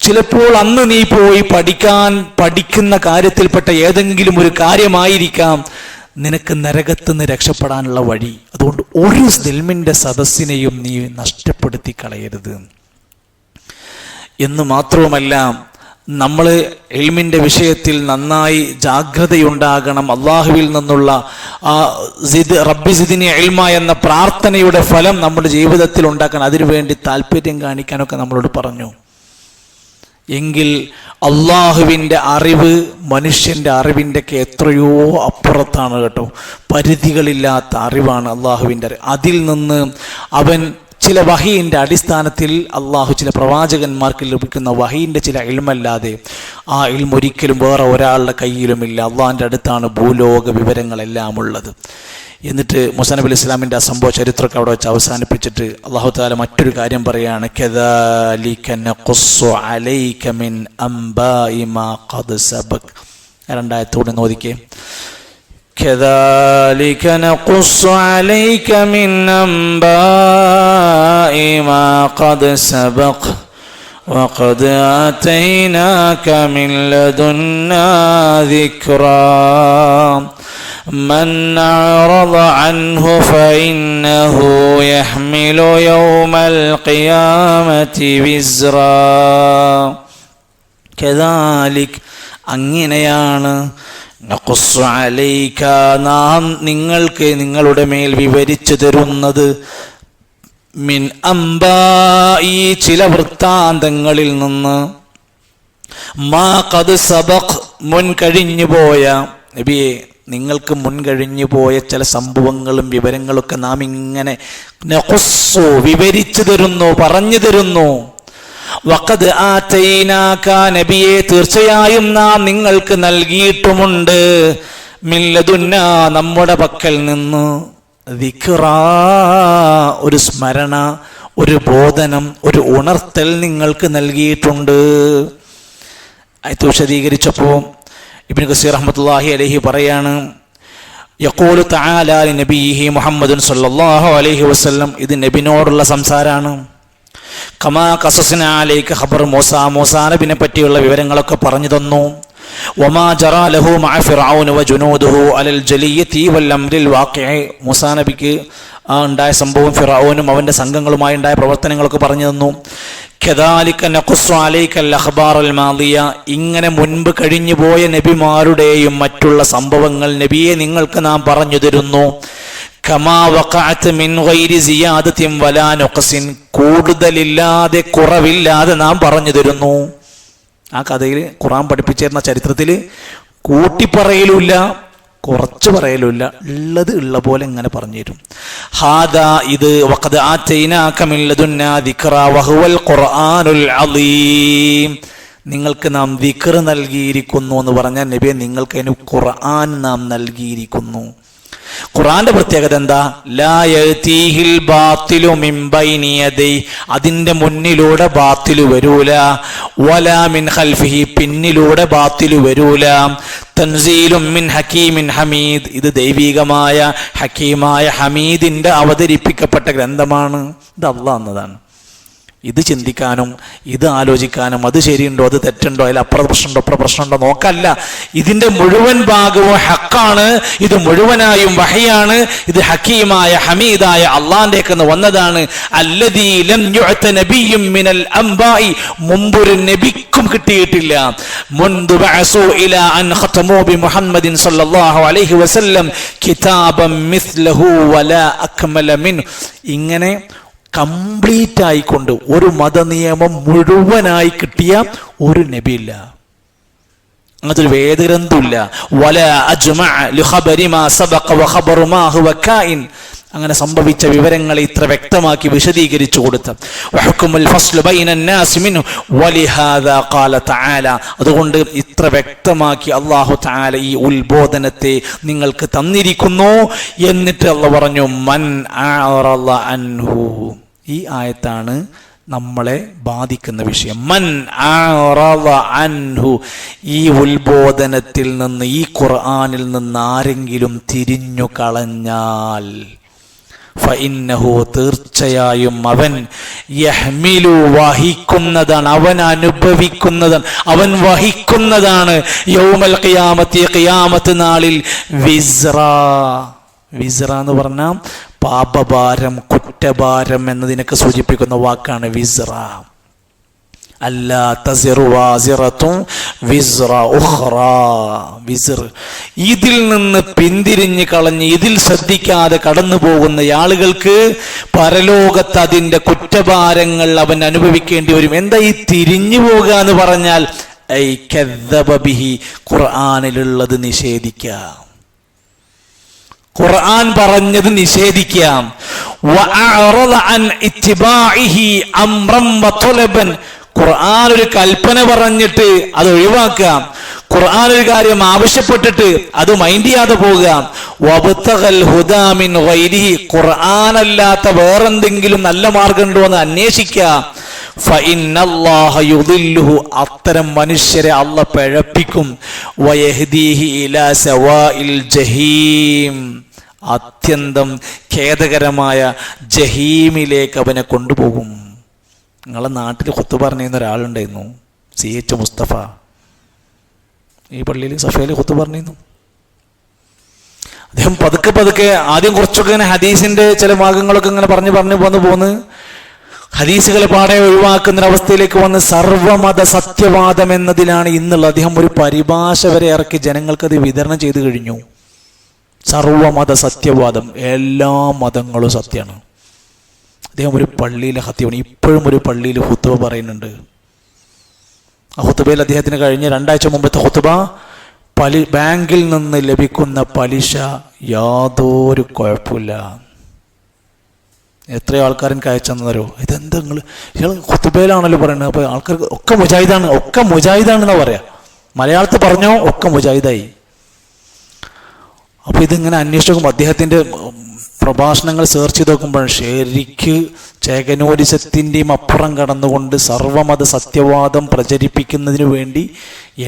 ചിലപ്പോൾ അന്ന് നീ പോയി പഠിക്കുന്ന കാര്യത്തിൽപ്പെട്ട ഏതെങ്കിലും ഒരു കാര്യമായിരിക്കാം നിനക്ക് നരകത്തുനിന്ന് രക്ഷപ്പെടാനുള്ള വഴി. അതുകൊണ്ട് ഒരു ഇൽമിന്റെ സദസ്സിനെയും നീ നഷ്ടപ്പെടുത്തി കളയരുത് എന്ന് മാത്രവുമല്ല, നമ്മൾ ഇൽമിന്റെ വിഷയത്തിൽ നന്നായി ജാഗ്രതയുണ്ടാകണം. അള്ളാഹുവിൽ നിന്നുള്ള ആ റബ്ബി സിദ്നി ഇൽമ എന്ന പ്രാർത്ഥനയുടെ ഫലം നമ്മുടെ ജീവിതത്തിൽ ഉണ്ടാക്കാൻ, അതിനുവേണ്ടി താല്പര്യം കാണിക്കാനൊക്കെ നമ്മളോട് പറഞ്ഞു. എങ്കിൽ അള്ളാഹുവിൻ്റെ അറിവ് മനുഷ്യൻ്റെ അറിവിൻ്റെ ഒക്കെ എത്രയോ അപ്പുറത്താണ് കേട്ടോ. പരിധികളില്ലാത്ത അറിവാണ് അള്ളാഹുവിൻ്റെ അറിവ്. അതിൽ നിന്ന് അവൻ ചില വഹീൻ്റെ അടിസ്ഥാനത്തിൽ അള്ളാഹു ചില പ്രവാചകന്മാർക്ക് ലഭിക്കുന്ന വഹീൻ്റെ ചില ഇൽമല്ലാതെ ആ ഇൽമ ഒരിക്കലും വേറെ ഒരാളുടെ കയ്യിലുമില്ല. അള്ളാഹിൻ്റെ അടുത്താണ് ഭൂലോക വിവരങ്ങളെല്ലാം ഉള്ളത്. എന്നിട്ട് മൂസാ നബി അലൈഹി ഇസ്ലാമിൻ്റെ ആ സംഭവ ചരിത്രമൊക്കെ അവിടെ വെച്ച് അവസാനിപ്പിച്ചിട്ട് അള്ളാഹു തആല മറ്റൊരു കാര്യം പറയാണ്, കദാലിക നഖുസ്സു അലൈക മിൻ അംബാഇ മാ ഖദ് സബഖ. രണ്ടായത്തോടെ നോദിക്കേ. كذلك نقص عليك من أنباء ما قد سبق وقد آتيناك من لدنا ذكرا من أعرض عنه فإنه يحمل يوم القيامة وزرا. كذلك അങ്ങനെയാണ് നഖുസ്സു അലൈക നാം നിങ്ങൾക്ക് നിങ്ങളുടെ മേൽ വിവരിച്ചു തരുന്നത് മിൻ അംബാഇ ചില വൃത്താന്തങ്ങളിൽ നിന്ന് മാ ഖദ് സബഖ് മുൻകഴിഞ്ഞു പോയ നബിയെ നിങ്ങൾക്ക് മുൻകഴിഞ്ഞു പോയ ചില സംഭവങ്ങളും വിവരങ്ങളൊക്കെ നാം ഇങ്ങനെ നഖുസ്സു വിവരിച്ചു തരുന്നു, പറഞ്ഞു തരുന്നു. വഖദ് ആതൈനാക നബിയെ തീർച്ചയായും നാം നിങ്ങൾക്ക് നൽകിയിട്ടുമുണ്ട് മിൻ ലദുന്നാ നമ്മുടെ പക്കൽ നിന്ന് ദിക്റാ ഒരു സ്മരണ, ഒരു ബോധനം, ഒരു ഉണർത്തൽ നിങ്ങൾക്ക് നൽകിയിട്ടുണ്ട്. ആയത്ത് വിശദീകരിച്ചപ്പോൾ ഇബ്നു കസീർ റഹ്മത്തുള്ളാഹി അലൈഹി പറയാണ്, യഖൂലു തആല ലിനബിയിഹി മുഹമ്മദുൻ സ്വല്ലല്ലാഹു അലൈഹി വസല്ലം. ഇത് നബിനോടുള്ള സംസാരാണ്. കമാ ഖസസ്നാ അലൈക ഖബർ മൂസാ നബിനെ പറ്റിയുള്ള വിവരങ്ങളൊക്കെ പറഞ്ഞു തന്നു. വമാ ജറാ ലഹു മഅ ഫിർഔന വജുനൂദുഹു അലൽ ജലിയതി വൽ അംരിൽ വാഖിഇ. മൂസാ നബിക്ക് ഉണ്ടായ സംഭവം ഫിർഔനും അവൻ്റെ സംഘങ്ങളുമായി ഉണ്ടായ പ്രവർത്തനങ്ങളൊക്കെ പറഞ്ഞു തന്നു. കദാലിക നഖുസ്സു അലൈക്കൽ അഖ്ബാറൽ മാദിയ. ഇങ്ങനെ മുൻപ് കഴിഞ്ഞു പോയ നബിമാരുടെയും മറ്റുള്ള സംഭവങ്ങൾ നബിയെ നിങ്ങൾക്ക് നാം പറഞ്ഞു തരുന്നു. കമാ വഖഅത് മിൻ ഗൈരി സിയാദത്തിൻ വലാ നഖ്സിൻ. കൂടുതലില്ലാതെ കുറവില്ലാതെ നാം പറഞ്ഞു തരുന്നു. ആ കഥയിൽ ഖുർആൻ പഠിപ്പിച്ചിരുന്ന ചരിത്രത്തിൽ കൂട്ടിപ്പറയലുമില്ല കുറച്ച് പറയലുമില്ല, ഉള്ളത് ഉള്ള പോലെ ഇങ്ങനെ പറഞ്ഞു തരും. ഹാദാ ഇത് വഖദ് ആതൈനാക മിൻ ലദുന്നാ ദിക്റാ വഹുവൽ ഖുർആനുൽ അളീം. നിങ്ങൾക്ക് നാം ദിക്ർ നൽകിയിരിക്കുന്നു എന്ന് പറഞ്ഞാൽ നബിയെ നിങ്ങൾക്ക് അതിന് ഖുർആൻ നാം നൽകിയിരിക്കുന്നു. ഖുർആന്റെ പ്രത്യേകത എന്താ? ലാ യഅതീഹിൽ ബാത്തിലു മിൻ ബൈനി യദൈ, അതിന്റെ മുന്നിലൂടെ ബാത്തിലു വരൂല, വലാ മിൻ ഖൽഫിഹി, പിന്നിലൂടെ ബാത്തിലു വരൂല. തൻസീലും മിൻ ഹക്കീമിൻ ഹമീദ്, ഇത് ദൈവികമായ ഹക്കീമായ ഹമീദിന്റെ അവതരിപ്പിക്കപ്പെട്ട ഗ്രന്ഥമാണ്. ഇത് അല്ലാഹ് എന്നതാണ്. ഇത് ചിന്തിക്കാനും ഇത് ആലോചിക്കാനും അത് ശരിയുണ്ടോ അത് തെറ്റുണ്ടോ അതിൽ അപ്പുറ പ്രശ്നമുണ്ടോ അപ്പുറ പ്രശ്നമുണ്ടോ നോക്കല്ല. ഇതിന്റെ മുഴുവൻ ഭാഗവും ഹക്കാണ്, ഇത് മുഴുവനായും വഹയാണ്, ഇത് ഹക്കീമായ ഹമീദായ അള്ളാഹിന്റെ വന്നതാണ്. അല്ലദീ ലം യുഅത നബിയ്യും മിനൽ അംബാഇ, മുമ്പൊരു നബിക്കും കിട്ടിയിട്ടില്ല. മുൻദു ബഅസു ഇലാ അൻ ഖതമു ബി മുഹമ്മദിൻ സല്ലല്ലാഹു അലൈഹി വസല്ലം കിതാബൻ മിസ്ലഹു വലാ അക്മല മിൻ. ഇങ്ങനെ കംപ്ലീറ്റ് ആയിക്കൊണ്ട് ഒരു മതനിയമം മുഴുവനായി കിട്ടിയ ഒരു നബിയില്ല, അങ്ങനത്തെ ഒരു വേദഗ്രന്ഥമില്ല. വലാ അജ്മഅ ലിഖബരി മാ സബഖ വഖബറു മാ ഹുവ കായിൻ, അങ്ങനെ സംഭവിച്ച വിവരങ്ങളെ ഇത്ര വ്യക്തമാക്കി വിശദീകരിച്ചു കൊടുത്ത വഹുക്കുമുൽ ഫസ്ലു ബൈനൻ നാസി മിൻഹു വലിഹാദാ ഖാല തആല, അതുകൊണ്ട് ഇത്ര വ്യക്തമാക്കി അല്ലാഹു തആല ഈ ഉത്ബോധനത്തെ നിങ്ങൾക്ക് തന്നിരിക്കുന്നു. എന്നിട്ട് അല്ലാഹു പറഞ്ഞു മൻ അഅറള അൻഹു, ഈ ആയത്താണ് നമ്മളെ ബാധിക്കുന്ന വിഷയം. മൻ അഅറള അൻഹു, ഈ ഉത്ബോധനത്തിൽ നിന്ന് ഈ ഖുർആനിൽ നിന്ന് ആരെങ്കിലും തിരിഞ്ഞു കളഞ്ഞാൽ ഫഇന്നഹു, തീർച്ചയായും അവൻ യഹ്മിലു, വഹിക്കുന്നതാണ്, അവൻ അനുഭവിക്കുന്നതാണ്, അവൻ വഹിക്കുന്നതാണ് യൗമൽ ഖിയാമത്തി, ഖിയാമത്ത് നാളിൽ വിസ്റ. വിസ്റ എന്ന് പറഞ്ഞാൽ പാപഭാരം, കുറ്റഭാരം എന്നതിനൊക്കെ സൂചിപ്പിക്കുന്ന വാക്കാണ് വിസ്റ. അല്ലാ തസിറു വാസിറത്തും വിസ്റ ഉഖ്റാ, വിസ്ർ, ഇതിൽ നിന്ന് പിന്തിരിഞ്ഞ് കളഞ്ഞ് ഇതിൽ ശ്രദ്ധിക്കാതെ കടന്നു പോകുന്ന ആളുകൾക്ക് പരലോകത്ത് അതിൻ്റെ കുറ്റഭാരങ്ങൾ അവൻ അനുഭവിക്കേണ്ടി വരും. എന്താ ഈ തിരിഞ്ഞു പോകുക എന്ന് പറഞ്ഞാൽ? ഐ കദ്ദബ ബിഹി, ഖുർആനിലുള്ളത് നിഷേധിക്കാം, ഖുർആൻ പറഞ്ഞത് നിഷേധിക്കാം. വഅഅറള അൻ ഇത്തിബാഇഹി അംറൻ വതലബൻ, ഖുർആൻ ഒരു കൽപ്പന പറഞ്ഞിട്ട് അത് ഒഴിവാക്കാം, ഖുർആൻ ഒരു കാര്യം ആവശ്യപ്പെട്ടിട്ട് അത് മൈൻഡ് ചെയ്യാതെ പോകാം. വബ്തഗൽ ഹുദാ മിൻ ഗൈരിഹി, ഖുർആൻ അല്ലാത്ത വേറെന്തെങ്കിലും നല്ല മാർഗം ഉണ്ടോ എന്ന് അന്വേഷിക്കാം. ഫഇന്നല്ലാഹ യുദില്ലുഹു, അത്തരം മനുഷ്യരെ അല്ലാഹ് പിഴപ്പിക്കും. വയഹ്ദീഹി ഇലാ സവാഇൽ ജഹീം, അത്യന്തം ഖേദകരമായ ജഹീമിലേക്ക് അവനെ കൊണ്ടുപോകും. നിങ്ങളെ നാട്ടിൽ ഖുത്ബ പറഞ്ഞിരുന്ന ഒരാളുണ്ടായിരുന്നു, CH മുസ്തഫ. ഈ പള്ളിയിൽ സഫയിൽ ഖുത്ബ പറഞ്ഞിരുന്നു. അദ്ദേഹം പതുക്കെ പതുക്കെ ആദ്യം കുറച്ചൊക്കെ ഇങ്ങനെ ഹദീസിന്റെ ചില ഭാഗങ്ങളൊക്കെ ഇങ്ങനെ പറഞ്ഞു പോന്ന് ഹദീസുകളെ പാടെ ഒഴിവാക്കുന്നൊരവസ്ഥയിലേക്ക് വന്ന് സർവമത സത്യവാദം എന്നതിലാണ് ഇന്നുള്ളത്. അദ്ദേഹം ഒരു പരിഭാഷ വരെ ഇറക്കി ജനങ്ങൾക്കത് വിതരണം ചെയ്തു കഴിഞ്ഞു. സർവമത സത്യവാദം, എല്ലാ മതങ്ങളും സത്യമാണ്. അദ്ദേഹം ഒരു പള്ളിയിലെ ഖത്തീബാണ്, ഇപ്പോഴും ഒരു പള്ളിയിൽ ഖുത്ബ പറയുന്നുണ്ട്. ആ ഖുത്ബയിൽ അദ്ദേഹത്തിന് കഴിഞ്ഞ 2 ആഴ്ച മുമ്പത്തെ ഖുത്ബ, ബാങ്കിൽ നിന്ന് ലഭിക്കുന്ന പലിശ യാതൊരു കുഴപ്പമില്ല. എത്രയോ ആൾക്കാരും അയച്ചെന്നോ, ഇതെന്താ നിങ്ങൾ ഇയാൾ ഖുത്ബയിലാണല്ലോ പറയുന്നത്, അപ്പോൾ ആൾക്കാർക്ക് ഒക്കെ മുജാഹിദാണെന്നാ പറയാ. മലയാളത്തിൽ പറഞ്ഞോ ഒക്കെ മുജാഹിദായി. അപ്പോൾ ഇതിങ്ങനെ അന്വേഷിച്ച് നോക്കുമ്പോൾ അദ്ദേഹത്തിൻ്റെ പ്രഭാഷണങ്ങൾ സെർച്ച് ചെയ്ത് നോക്കുമ്പോൾ ശരിക്ക് ചേകനോരിസത്തിൻ്റെയും അപ്പുറം കടന്നുകൊണ്ട് സർവമത സത്യവാദം പ്രചരിപ്പിക്കുന്നതിന് വേണ്ടി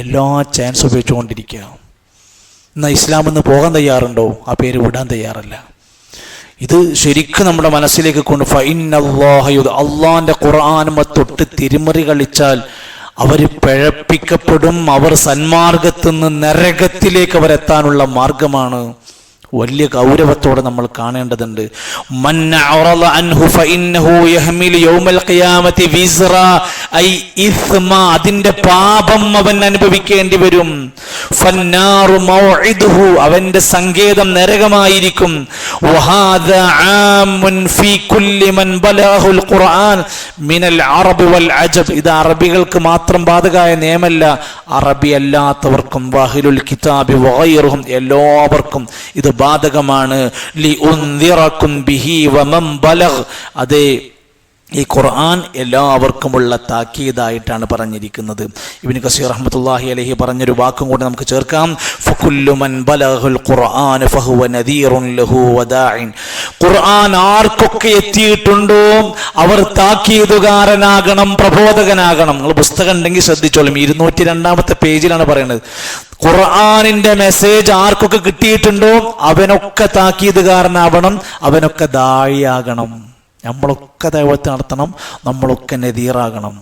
എല്ലാ ചാൻസ് ഉപയോഗിച്ചുകൊണ്ടിരിക്കുക. എന്നാൽ ഇസ്ലാം എന്ന് പോകാൻ തയ്യാറുണ്ടോ? ആ പേര് വിടാൻ തയ്യാറല്ല. ഇത് ശരിക്കും നമ്മുടെ മനസ്സിലേക്ക് കൊണ്ട് അള്ളാഹിന്റെ ഖുർആനുമ തൊട്ട് തിരിമറി കളിച്ചാൽ അവർ പിഴപ്പിക്കപ്പെടും. അവർ സന്മാർഗത്തു നിന്ന് നരകത്തിലേക്ക് അവരെത്താനുള്ള മാർഗമാണ്. വലിയ ഗൗരവത്തോടെ നമ്മൾ കാണേണ്ടതുണ്ട്. മൻ അറള അൻഹു ഫഇന്നഹു യഹ്മിലു യൗമൽ ഖിയാമത്തി വിസ്റ ഐ ഇസ്മ, അതിന്റെ പാപം അവൻ അനുഭവിക്കേണ്ടി വരും. ഫന്നാറു മൗഇദുഹു, അവന്റെ സങ്കേതം നരകമായിരിക്കും. വഹാദാ ആമുൻ ഫീ കുല്ലി മൻ ബലഗഹുൽ ഖുർആൻ മിനൽ അറബ് വൽ അജബ്, ഇത് അറബികൾക്ക് മാത്രം ബാധകമായ നിയമമല്ല, അറബി അല്ലാത്തവർക്കും വഅഹ്ലുൽ കിതാബി വഗൈറുഹും എല്ലാവർക്കും ഇത് ബാധകമാണ്. ലി ഉൻദിറകും ബിഹി വമൻ ബലഗ്, അതേ ഈ ഖുർആൻ എല്ലാവർക്കുമുള്ള താക്കീതായിട്ടാണ് പറഞ്ഞിരിക്കുന്നത്. ഇബ്നു കസീർ റഹ്മത്തുള്ളാഹി അലൈഹി പറഞ്ഞൊരു വാക്കും കൂടി നമുക്ക് ചേർക്കാം. ഫകുല്ലു മൻ ബലഗൽ ഖുർആൻ ഫഹുവ നദീറുൻ ലഹു വദാഇൻ, ഖുർആൻ ആർക്കൊക്കെ എത്തിയിട്ടുണ്ടോ അവർ താക്കീതുകാരനാകണം, പ്രബോധകനാകണം. നിങ്ങൾ പുസ്തകം ഉണ്ടെങ്കിൽ ശ്രദ്ധിച്ചോളും, 202-ാമത്തെ പേജിലാണ് പറയുന്നത്. ഖുർആനിന്റെ മെസ്സേജ് ആർക്കൊക്കെ കിട്ടിയിട്ടുണ്ടോ അവനൊക്കെ താക്കീതുകാരനാവണം, അവനൊക്കെ ദാഇയാകണം. നമ്മളൊക്കെ ദഅവത്ത് നടത്തണം, നമ്മളൊക്കെ നദീറാകണം.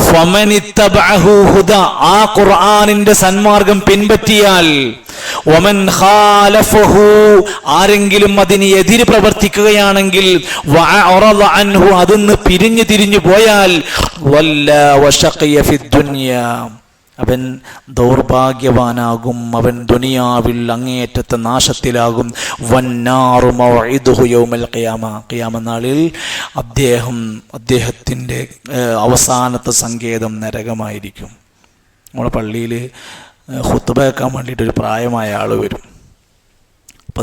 ഫമനിത്തബഅഹു ഹുദ, ആ ഖുർആനിന്റെ സന്മാർഗം പിൻപറ്റിയാൽ, വമൻ ഖാലഫഹു, ആരെങ്കിലും അതിന് എതിര് പ്രവർത്തിക്കുകയാണെങ്കിൽ, വഅറള അൻഹു, അതിന്ന് പിരിഞ്ഞു തിരിഞ്ഞു പോയാൽ, വല്ല വശഖിയ ഫിദ്ദുനിയ, അവൻ ദൗർഭാഗ്യവാനാകും, അവൻ ദുനിയാവിൽ അങ്ങേയറ്റത്തെ നാശത്തിലാകും. വന്നാറു മൗഇദുഹു യൗമൽ ഖിയാമ, ഖിയാമ നാളിൽ അദ്ദേഹത്തിൻ്റെ അവസാനത്തെ സങ്കേതം നരകമായിരിക്കും. നമ്മുടെ പള്ളിയിൽ ഖുത്ബ കേൾക്കാൻ വേണ്ടിയിട്ടൊരു പ്രായമായ ആൾ വരും. അപ്പം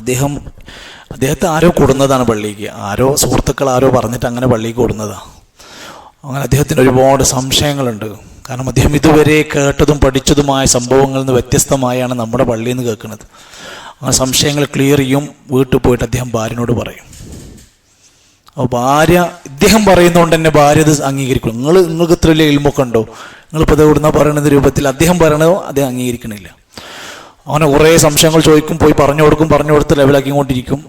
അദ്ദേഹത്തെ ആരോ കൂടുന്നതാണ് പള്ളിക്ക്, ആരോ സുഹൃത്തുക്കൾ ആരോ പറഞ്ഞിട്ട് അങ്ങനെ പള്ളിക്ക് കൂടുന്നതാണ്. അങ്ങനെ അദ്ദേഹത്തിന് ഒരുപാട് സംശയങ്ങളുണ്ട്. കാരണം അദ്ദേഹം ഇതുവരെ കേട്ടതും പഠിച്ചതുമായ സംഭവങ്ങളിൽ നിന്ന് വ്യത്യസ്തമായാണ് നമ്മുടെ പള്ളിയിൽ നിന്ന് കേൾക്കുന്നത്. ആ സംശയങ്ങൾ ക്ലിയർ ചെയ്യും. വീട്ടിൽ പോയിട്ട് അദ്ദേഹം ഭാര്യനോട് പറയും. അപ്പോൾ ഭാര്യ, ഇദ്ദേഹം പറയുന്നതുകൊണ്ട് തന്നെ ഭാര്യ ഇത് അംഗീകരിക്കും. നിങ്ങൾക്ക് ഇത്ര വലിയ ഇൽമൊക്കെ ഉണ്ടോ, നിങ്ങളിപ്പോൾ ഇത് എവിടുന്ന പറയുന്ന രൂപത്തിൽ അദ്ദേഹം പറയണതോ അദ്ദേഹം അംഗീകരിക്കണില്ല. അങ്ങനെ കുറേ സംശയങ്ങൾ ചോദിക്കും, പോയി പറഞ്ഞു കൊടുത്ത് ലെവലാക്കിക്കൊണ്ടിരിക്കും.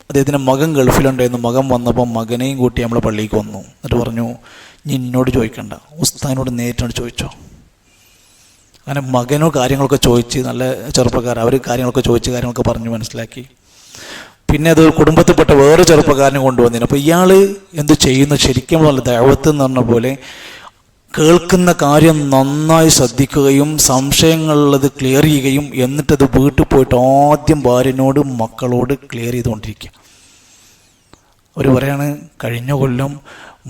അദ്ദേഹത്തിൻ്റെ മകൻ ഗൾഫിലുണ്ടായിരുന്നു. മകൻ വന്നപ്പോൾ മകനെയും കൂട്ടി നമ്മളെ പള്ളിക്ക് വന്നു. എന്നിട്ട് പറഞ്ഞു, ഇനി എന്നോട് ചോദിക്കണ്ട, ഉസ്താദിനോട് നേരിട്ടാണ് ചോദിച്ചോ. അങ്ങനെ മകനോ കാര്യങ്ങളൊക്കെ ചോദിച്ച്, നല്ല ചെറുപ്പക്കാർ, അവർ കാര്യങ്ങളൊക്കെ പറഞ്ഞു മനസ്സിലാക്കി. പിന്നെ അത് കുടുംബത്തിൽപ്പെട്ട വേറെ ചെറുപ്പക്കാരനെ കൊണ്ടുവന്നിരുന്നു. അപ്പോൾ ഇയാൾ എന്ത് ചെയ്യുന്നു, ശരിക്കും നല്ല ദഅവത്ത് എന്ന് പറഞ്ഞ പോലെ കേൾക്കുന്ന കാര്യം നന്നായി ശ്രദ്ധിക്കുകയും സംശയങ്ങളുള്ളത് ക്ലിയർ ചെയ്യുകയും എന്നിട്ടത് വീട്ടിൽ പോയിട്ട് ആദ്യം ഭാര്യനോട് മക്കളോട് ക്ലിയർ ചെയ്തുകൊണ്ടിരിക്കുക. അവർ പറയാണ്, കഴിഞ്ഞ കൊല്ലം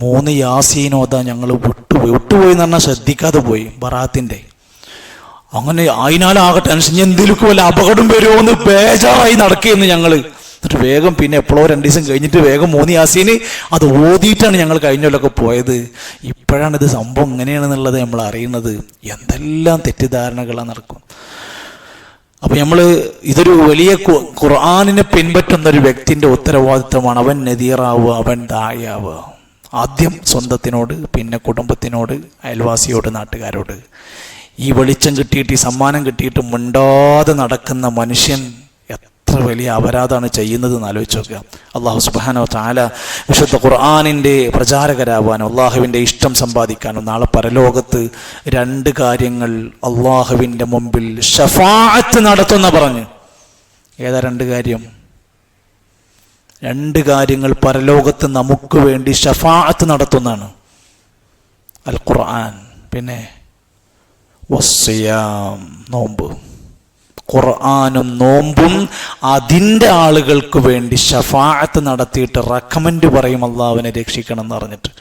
3 യാസീനോദ ഞങ്ങൾ വിട്ടുപോയി എന്ന് പറഞ്ഞാൽ ശ്രദ്ധിക്കാതെ പോയി, ബറാത്തിൻ്റെ. അങ്ങനെ അതിനാലാകെ ടെൻഷൻ, എന്തെങ്കിലും വല്ല അപകടം വരുമോ എന്ന് ബേജാറായി നടക്കുകയെന്ന് ഞങ്ങൾ. എന്നിട്ട് വേഗം പിന്നെ എപ്പോഴോ 2 ദിവസം കഴിഞ്ഞിട്ട് വേഗം 3 യാസീന് അത് ഓതിയിട്ടാണ് ഞങ്ങൾ കഴിഞ്ഞൊല്ലൊക്കെ പോയത്. ഇപ്പോഴാണ് ഇത് സംഭവം ഇങ്ങനെയാണെന്നുള്ളത് നമ്മൾ അറിയുന്നത്. എന്തെല്ലാം തെറ്റിദ്ധാരണകളാണ് നടക്കും. അപ്പം ഇതൊരു വലിയ ഖുർആനിനെ പിൻപറ്റുന്ന ഒരു വ്യക്തിൻ്റെ ഉത്തരവാദിത്തമാണ്. അവൻ നദീറാവുക, അവൻ ദാഇയാവുക. ആദ്യം സ്വന്തത്തിനോട്, പിന്നെ കുടുംബത്തിനോട്, അയൽവാസിയോട്, നാട്ടുകാരോട്. ഈ വെളിച്ചം കിട്ടിയിട്ട്, ഈ സമ്മാനം കിട്ടിയിട്ട് മിണ്ടാതെ നടക്കുന്ന മനുഷ്യൻ എത്ര വലിയ അപരാധമാണ് ചെയ്യുന്നത് എന്ന് ആലോചിച്ച് നോക്കുക. അള്ളാഹു സുബ്ഹാനഹു വ തആല വിശുദ്ധ ഖുർആനിൻ്റെ പ്രചാരകരാവാനും അള്ളാഹുവിൻ്റെ ഇഷ്ടം സമ്പാദിക്കാനും നാളെ പരലോകത്ത് 2 കാര്യങ്ങൾ അള്ളാഹുവിൻ്റെ മുമ്പിൽ ശഫാഅത്ത് നടത്തുന്ന പറഞ്ഞു. ഏതാ 2 കാര്യം? 2 കാര്യങ്ങൾ പരലോകത്ത് നമുക്ക് വേണ്ടി ശഫാഅത്ത് നടത്തുന്നതാണ്. അൽ ഖുർആൻ, പിന്നെ വസ്സിയാം, നോമ്പ്. ഖുർആനും നോമ്പും അതിൻ്റെ ആളുകൾക്ക് വേണ്ടി ശഫാഅത്ത് നടത്തിയിട്ട് റെക്കമെൻഡ് പറയും അള്ളാഹുവിനെ രക്ഷിക്കണം എന്ന് പറഞ്ഞിട്ട്.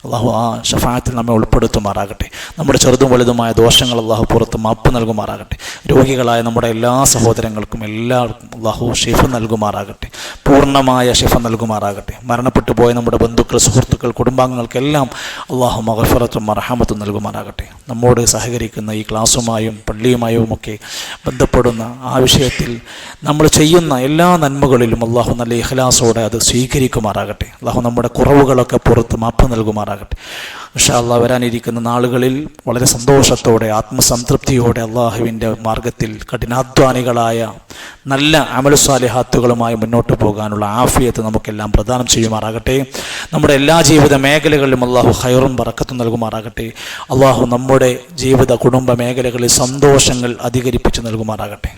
അള്ളാഹു ആ ഷഫാഅത്തിൽ നമ്മെ ഉൾപ്പെടുത്തുമാറാകട്ടെ. നമ്മുടെ ചെറുതും വലുതുമായ ദോഷങ്ങൾ അള്ളാഹു പുറത്ത് മാപ്പ് നൽകുമാറാകട്ടെ. രോഗികളായ നമ്മുടെ എല്ലാ സഹോദരങ്ങൾക്കും എല്ലാവർക്കും അള്ളാഹു ഷിഫ നൽകുമാറാകട്ടെ, പൂർണ്ണമായ ഷിഫ നൽകുമാറാകട്ടെ. മരണപ്പെട്ടു പോയ നമ്മുടെ ബന്ധുക്കൾ, സുഹൃത്തുക്കൾ, കുടുംബാംഗങ്ങൾക്കെല്ലാം അള്ളാഹു മഗ്ഫിറത്തും മർഹമത്തും നൽകുമാറാകട്ടെ. നമ്മോട് സഹകരിക്കുന്ന ഈ ക്ലാസ്സുമായും പള്ളിയുമായും ഒക്കെ ബന്ധപ്പെടുന്ന ആ വിഷയത്തിൽ നമ്മൾ ചെയ്യുന്ന എല്ലാ നന്മകളിലും അള്ളാഹു നല്ല ഇഖ്ലാസോടെ അത് സ്വീകരിക്കുമാറാകട്ടെ. അള്ളാഹു നമ്മുടെ കുറവുകളൊക്കെ പുറത്ത് മാപ്പ് നൽകുമാറാകട്ടെ. ഇൻഷാ അല്ലാഹ് വരാനിരിക്കുന്ന നാളുകളിൽ വളരെ സന്തോഷത്തോടെ, ആത്മസംതൃപ്തിയോടെ അള്ളാഹുവിൻ്റെ മാർഗത്തിൽ കഠിനാധ്വാനികളായ നല്ല അമലു സാലിഹാത്തുകളുമായി മുന്നോട്ട് പോകാനുള്ള ആഫിയത്ത് നമുക്കെല്ലാം പ്രദാനം ചെയ്യുമാറാകട്ടെ. നമ്മുടെ എല്ലാ ജീവിത മേഖലകളിലും അള്ളാഹു ഖൈറും ബറക്കത്തും നൽകുമാറാകട്ടെ. അള്ളാഹു നമ്മുടെ ജീവിത കുടുംബ മേഖലകളിൽ സന്തോഷങ്ങൾ അധികരിപ്പിച്ച് നൽകുമാറാകട്ടെ.